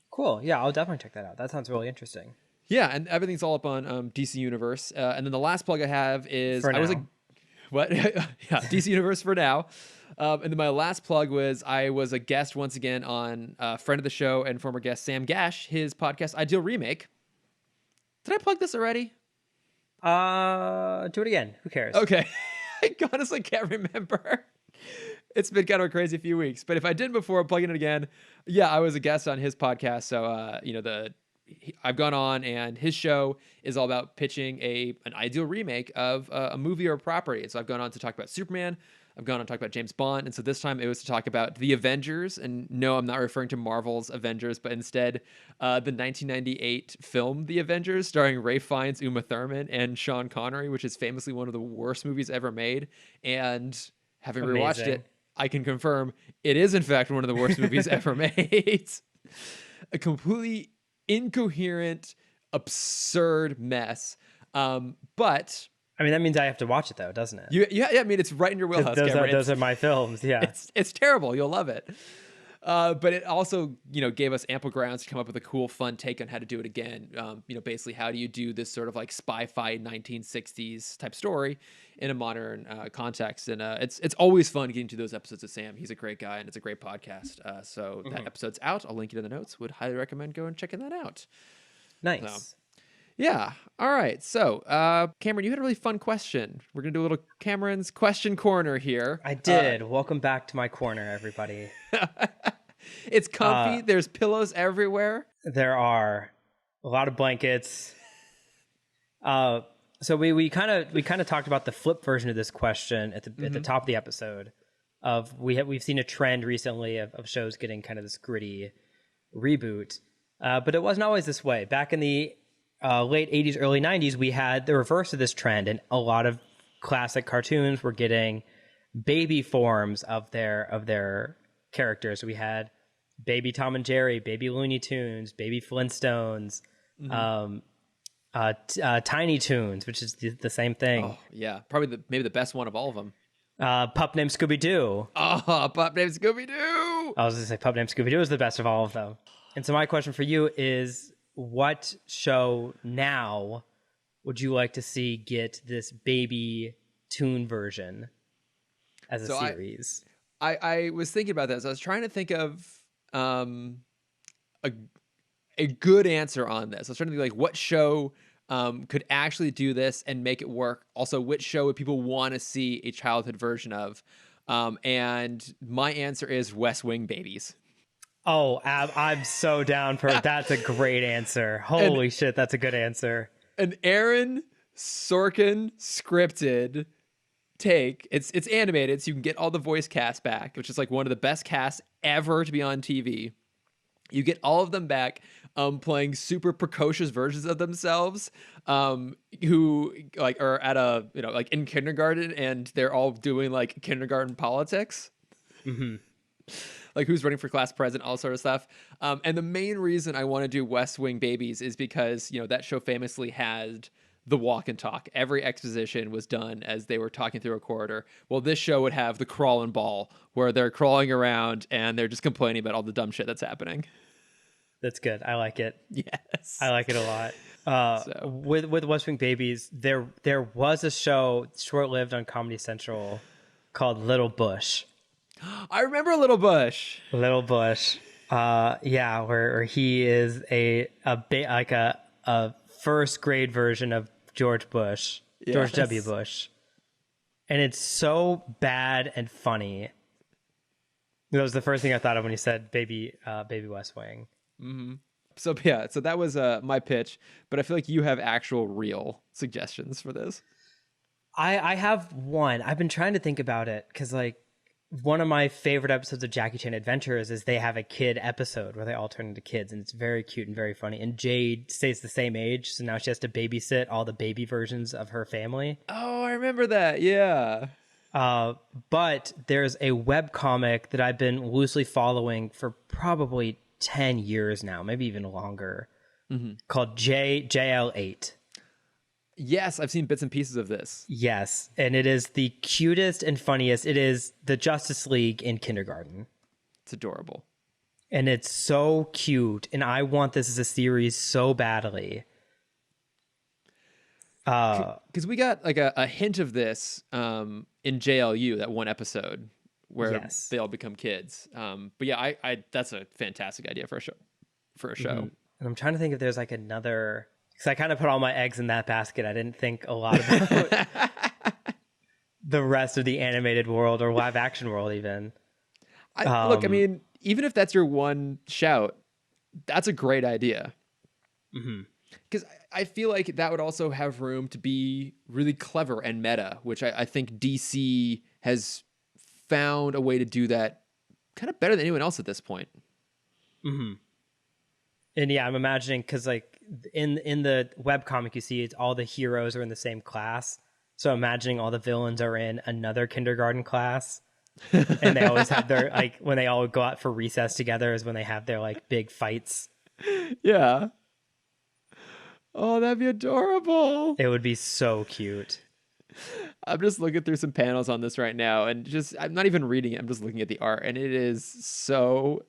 Cool. Yeah, I'll definitely check that out. That sounds really interesting.
yeah, and everything's all up on DC Universe. And then the last plug I have is
For
I was
now.
like, what? Yeah, DC Universe for now. And then my last plug was I was a guest once again on a friend of the show and former guest Sam Gash, his podcast Ideal Remake. Did I plug this already?
Do it again. Who cares?
Okay. I honestly can't remember. It's been kind of a crazy few weeks, but if I did before, I'm plugging it again. Yeah, I was a guest on his podcast. So, I've gone on, and his show is all about pitching an ideal remake of a movie or a property. And so I've gone on to talk about Superman. I've gone on to talk about James Bond. And so this time it was to talk about the Avengers. And no, I'm not referring to Marvel's Avengers, but instead the 1998 film The Avengers, starring Ray Fiennes, Uma Thurman, and Sean Connery, which is famously one of the worst movies ever made. And having rewatched
Amazing.
it, I can confirm it is in fact one of the worst movies ever made. A completely incoherent, absurd mess. But
I mean, that means I have to watch it though, doesn't it?
yeah, I mean, it's right in your wheelhouse.
Those are my films. Yeah.
It's terrible. You'll love it. But it also, gave us ample grounds to come up with a cool, fun take on how to do it again. Basically, how do you do this sort of like spy-fi 1960s type story in a modern context? And it's always fun getting to those episodes of Sam. He's a great guy, and it's a great podcast. So that episode's out. I'll link it in the notes. Would highly recommend going and checking that out.
Nice.
So, yeah. All right. So, Cameron, you had a really fun question. We're going to do a little Cameron's question corner here.
I did. Welcome back to my corner, everybody.
It's comfy. There's pillows everywhere.
There are a lot of blankets. So we kind of talked about the flip version of this question at the top of the episode. We've seen a trend recently of shows getting kind of this gritty reboot, but it wasn't always this way. Back in the late 80s, early 90s, we had the reverse of this trend, and a lot of classic cartoons were getting baby forms of their characters. We had Baby Tom and Jerry, Baby Looney Tunes, Baby Flintstones, Tiny Toons, which is the same thing.
Oh, yeah. Probably maybe the best one of all of them.
Pup Named Scooby-Doo.
Oh, Pup Named Scooby-Doo!
I was going to say Pup Named Scooby-Doo is the best of all of them. And so my question for you is, what show now would you like to see get this baby toon version as a series?
I was thinking about this. I was trying to think of a good answer on this. I was trying to think like what show could actually do this and make it work. Also, which show would people want to see a childhood version of? And my answer is West Wing Babies.
Oh, I'm so down for it. That's a great answer. Holy shit, that's a good answer.
An Aaron Sorkin scripted take. It's animated, so you can get all the voice cast back, which is like one of the best casts ever to be on TV. You get all of them back playing super precocious versions of themselves who like are at a like in kindergarten, and they're all doing like kindergarten politics. Like who's running for class president, all sort of stuff. And the main reason I want to do West Wing Babies is because that show famously had the walk and talk. Every exposition was done as they were talking through a corridor. Well, this show would have the crawl and ball, where they're crawling around and they're just complaining about all the dumb shit that's happening.
That's good. I like it.
Yes.
I like it a lot. With West Wing Babies, there was a show short-lived on Comedy Central called Little Bush.
I remember Little Bush.
Little Bush. Yeah, where he is a first grade version of George Bush,
Yes.
George W. Bush. And it's so bad and funny. That was the first thing I thought of when you said Baby West Wing.
So yeah, so that was my pitch, but I feel like you have actual real suggestions for this.
I have one. I've been trying to think about it because like one of my favorite episodes of Jackie Chan Adventures is they have a kid episode where they all turn into kids, and it's very cute and very funny. And Jade stays the same age, so now she has to babysit all the baby versions of her family.
Oh, I remember that. Yeah.
Uh, but there's a web comic that I've been loosely following for probably 10 years now, maybe even longer, called JL8.
Yes, I've seen bits and pieces of this.
Yes, and it is the cutest and funniest. It is the Justice League in kindergarten.
It's adorable.
And it's so cute, and I want this as a series so badly.
Because we got like a hint of this in JLU, that one episode where
Yes.
they all become kids. But yeah, I that's a fantastic idea for a show. For a show.
And I'm trying to think if there's like another, because I kind of put all my eggs in that basket. I didn't think a lot about the rest of the animated world or live action world even.
Look, I mean, even if that's your one shout, that's a great idea. Because I feel like that would also have room to be really clever and meta, which I think DC has found a way to do that kind of better than anyone else at this point.
And yeah, I'm imagining because like in the webcomic you see it's all the heroes are in the same class. So imagining all the villains are in another kindergarten class. And they always have their like when they all go out for recess together is when they have their like big fights.
Yeah. Oh, that'd be adorable.
It would be so cute.
I'm just looking through some panels on this right now, and just I'm not even reading it. I'm just looking at the art, and it is so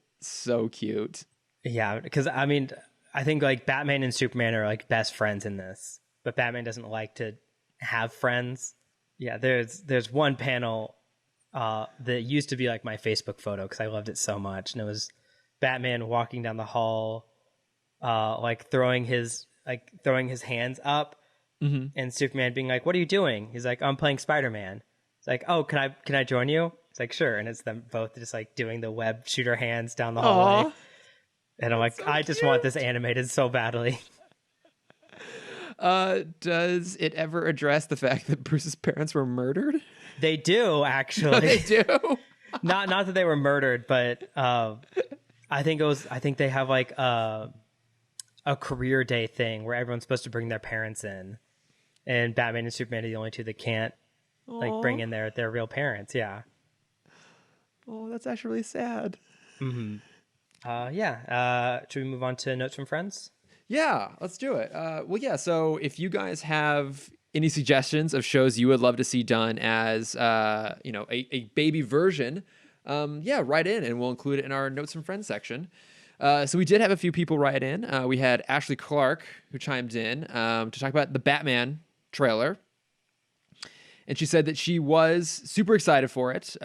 cute.
Yeah, because I mean, I think like Batman and Superman are like best friends in this, but Batman doesn't like to have friends. Yeah, there's one panel that used to be like my Facebook photo because I loved it so much, and it was Batman walking down the hall, like throwing his hands up, and Superman being like, "What are you doing?" He's like, "I'm playing Spider-Man." It's like, "Oh, can I join you?" It's like, "Sure," and it's them both just like doing the web shooter hands down the hallway.
Aw,
And I'm like,
so
I just want this animated so badly.
does it ever address the fact that Bruce's parents were murdered?
They do actually.
They do.
Not that they were murdered, but I think they have like a career day thing where everyone's supposed to bring their parents in, and Batman and Superman are the only two that can't like bring in their real parents. Yeah.
Oh, that's actually really sad.
Should we move on to notes from friends?
Yeah, let's do it. Well, yeah. So if you guys have any suggestions of shows you would love to see done as, a baby version, yeah, write in and we'll include it in our notes from friends section. So we did have a few people write in. We had Ashley Clark who chimed in to talk about the Batman trailer. And she said that she was super excited for it.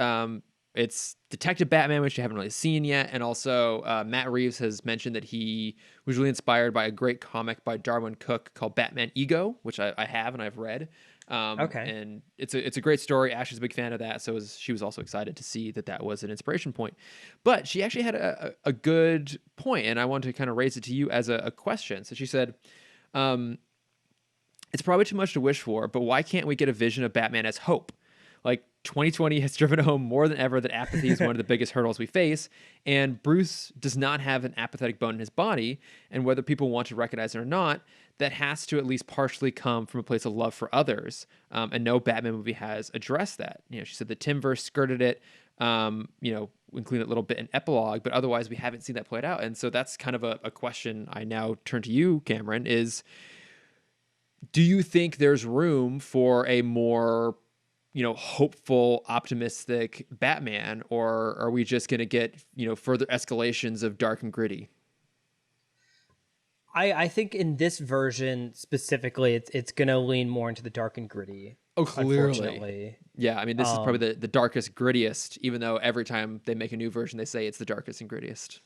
It's Detective Batman, which you haven't really seen yet. And also Matt Reeves has mentioned that he was really inspired by a great comic by Darwin Cook called Batman Ego, which I have and I've read.
Okay.
And it's a great story. Ashley's a big fan of that. So she was also excited to see that was an inspiration point. But she actually had a good point, and I wanted to kind of raise it to you as a question. So she said, it's probably too much to wish for, but why can't we get a vision of Batman as hope? Like 2020 has driven home more than ever that apathy is one of the biggest hurdles we face, and Bruce does not have an apathetic bone in his body, and whether people want to recognize it or not, that has to at least partially come from a place of love for others. And no Batman movie has addressed that. She said the Timmverse skirted it, including that little bit in epilogue, but otherwise we haven't seen that played out. And so that's kind of a question I now turn to you, Cameron, is do you think there's room for a more hopeful, optimistic Batman, or are we just going to get, further escalations of dark and gritty?
I think in this version specifically, it's going to lean more into the dark and gritty.
Oh, clearly.
Unfortunately.
Yeah, I mean, this is probably the darkest, grittiest, even though every time they make a new version, they say it's the darkest and grittiest.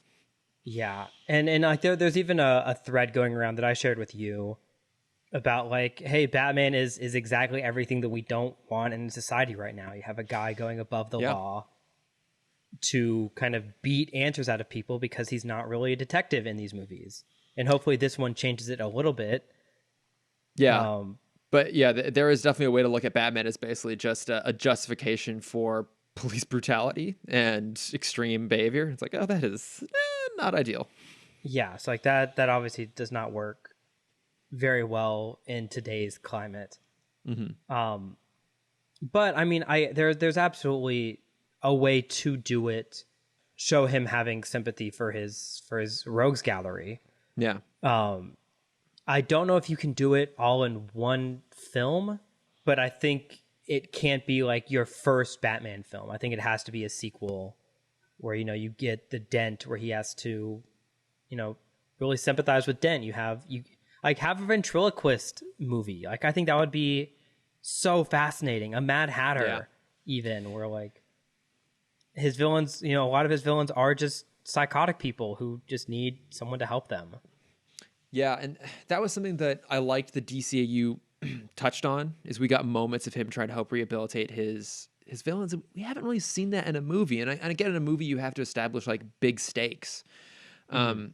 Yeah. And like there's even a thread going around that I shared with you about like, hey, Batman is exactly everything that we don't want in society right now. You have a guy going above the law, to kind of beat answers out of people because he's not really a detective in these movies. And hopefully this one changes it a little bit.
Yeah.
Um,
But yeah, there is definitely a way to look at Batman as basically just a justification for police brutality and extreme behavior. It's like, oh, that is not ideal.
yeah, so like that obviously does not work very well in today's climate. Um, but I mean, there's absolutely a way to do it. Show him having sympathy for his rogues gallery.
Yeah.
I don't know if you can do it all in one film, but I think it can't be like your first Batman film. I think it has to be a sequel where, you know, you get the Dent where he has to, you know, really sympathize with Dent. You like have a ventriloquist movie. Like I think that would be so fascinating. A Mad Hatter even where like his villains, you know, a lot of his villains are just psychotic people who just need someone to help them.
Yeah, and that was something that I liked the DCAU touched on is we got moments of him trying to help rehabilitate his villains. We haven't really seen that in a movie, and again in a movie you have to establish like big stakes.
And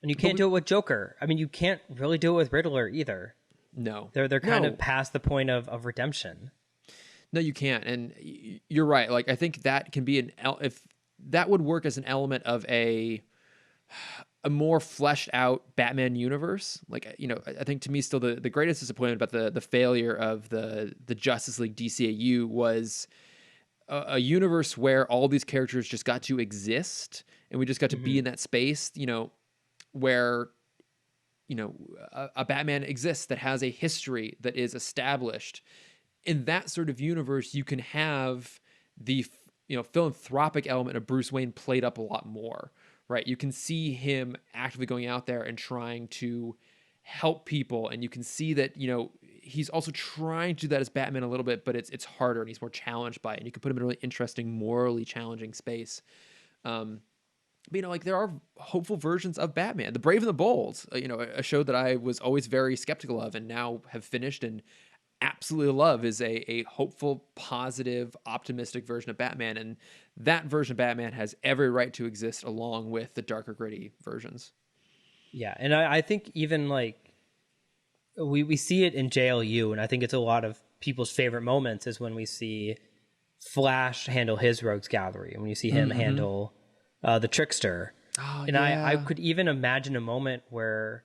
you can't do it with Joker. I mean, you can't really do it with Riddler either.
No,
They're kind
no.
of past the point of redemption.
No, you can't. And you're right. Like I think that can be if that would work as an element of a more fleshed out Batman universe. Like, you know, I think to me still the greatest disappointment about the failure of the Justice League DCAU was a universe where all these characters just got to exist and we just got to be in that space, you know, where you know a Batman exists that has a history that is established. In that sort of universe, you can have the philanthropic element of Bruce Wayne played up a lot more, right? You can see him actively going out there and trying to help people, and you can see that, you know, he's also trying to do that as Batman a little bit, but it's harder and he's more challenged by it. And you can put him in a really interesting, morally challenging space. But, you know, like there are hopeful versions of Batman, The Brave and the Bold, you know, a show that I was always very skeptical of and now have finished and absolutely love is a hopeful, positive, optimistic version of Batman. And that version of Batman has every right to exist along with the darker, gritty versions.
Yeah, and I think even like we see it in JLU, and I think it's a lot of people's favorite moments is when we see Flash handle his rogues gallery, and when you see him handle the Trickster.
Oh,
And
yeah.
I could even imagine a moment where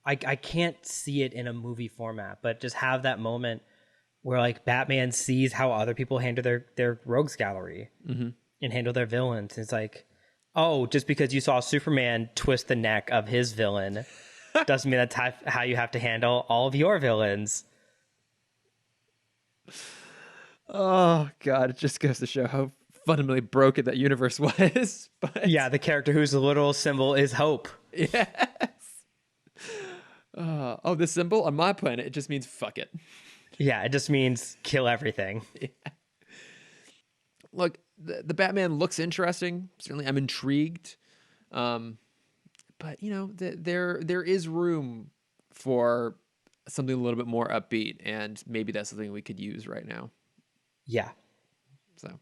I can't see it in a movie format, but just have that moment where like Batman sees how other people handle their rogues gallery and handle their villains. It's like, oh, just because you saw Superman twist the neck of his villain doesn't mean that's how you have to handle all of your villains.
Oh, God. It just goes to show how fundamentally broken that universe was. But
Yeah, the character whose literal symbol is hope.
yes. Oh, the symbol on my planet, it just means fuck it.
Yeah, it just means kill everything.
Look, the Batman looks interesting. Certainly, I'm intrigued. But you know, there is room for something a little bit more upbeat, and maybe that's something we could use right now.
Yeah.
So,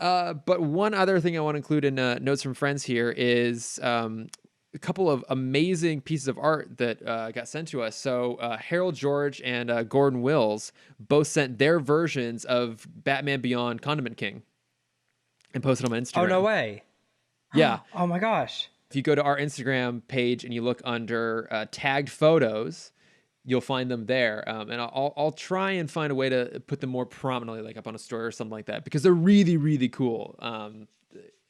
but one other thing I want to include in notes from friends here is a couple of amazing pieces of art that got sent to us. So Harold George and Gordon Wills both sent their versions of Batman Beyond Condiment King and posted them on Instagram.
Oh, no way.
Yeah.
Oh my gosh.
If you go to our Instagram page and you look under tagged photos, you'll find them there. And I'll try and find a way to put them more prominently, like up on a story or something like that, because they're really, really cool.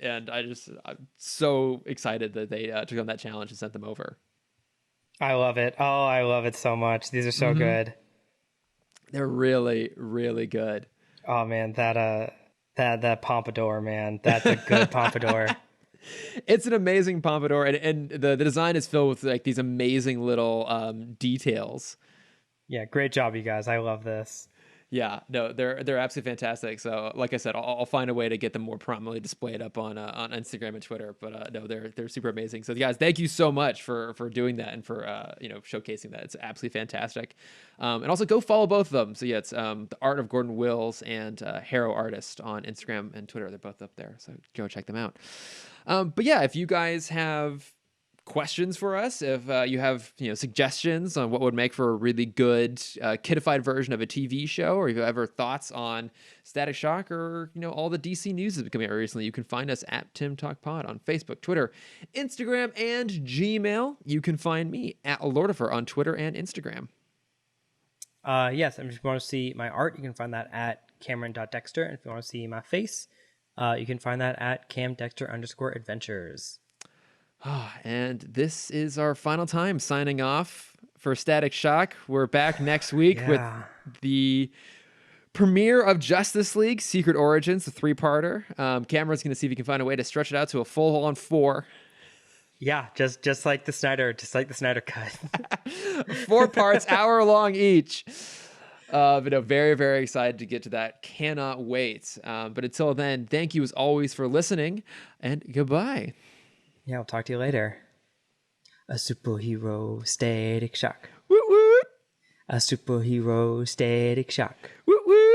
And I'm so excited that they took on that challenge and sent them over.
I love it. Oh, I love it so much. These are so good.
They're really, really good.
Oh man, that pompadour, man. That's a good pompadour.
It's an amazing pompadour, and the design is filled with like these amazing little details.
Yeah, great job, you guys. I love this.
Yeah, no, they're absolutely fantastic. So, like I said, I'll find a way to get them more prominently displayed up on Instagram and Twitter. But no, they're super amazing. So, guys, thank you so much for doing that and for showcasing that. It's absolutely fantastic. And also go follow both of them. So yeah, it's the Art of Gordon Wills and Harrow Artist on Instagram and Twitter. They're both up there. So go check them out. But yeah, if you guys have questions for us, if you have suggestions on what would make for a really good kidified version of a TV show, or if you have ever thoughts on Static Shock or all the DC news that's been coming out recently, you can find us at Timm Talk Pod on Facebook, Twitter, Instagram, and Gmail. You can find me at Lordifer on Twitter and Instagram.
Yes, and if you want to see my art, you can find that at Cameron.Dexter. And if you want to see my face, you can find that at CamDexter_adventures.
And this is our final time signing off for Static Shock. We're back next week with the premiere of Justice League Secret Origins, the 3-parter. Cameron's going to see if he can find a way to stretch it out to a full-on 4.
Yeah, just like the Snyder cut.
4 parts, hour long each. But no, very, very excited to get to that. Cannot wait. But until then, thank you as always for listening, and goodbye.
Yeah, I'll talk to you later. A superhero Static Shock.
Woot woot.
A superhero Static Shock.
Woot woot.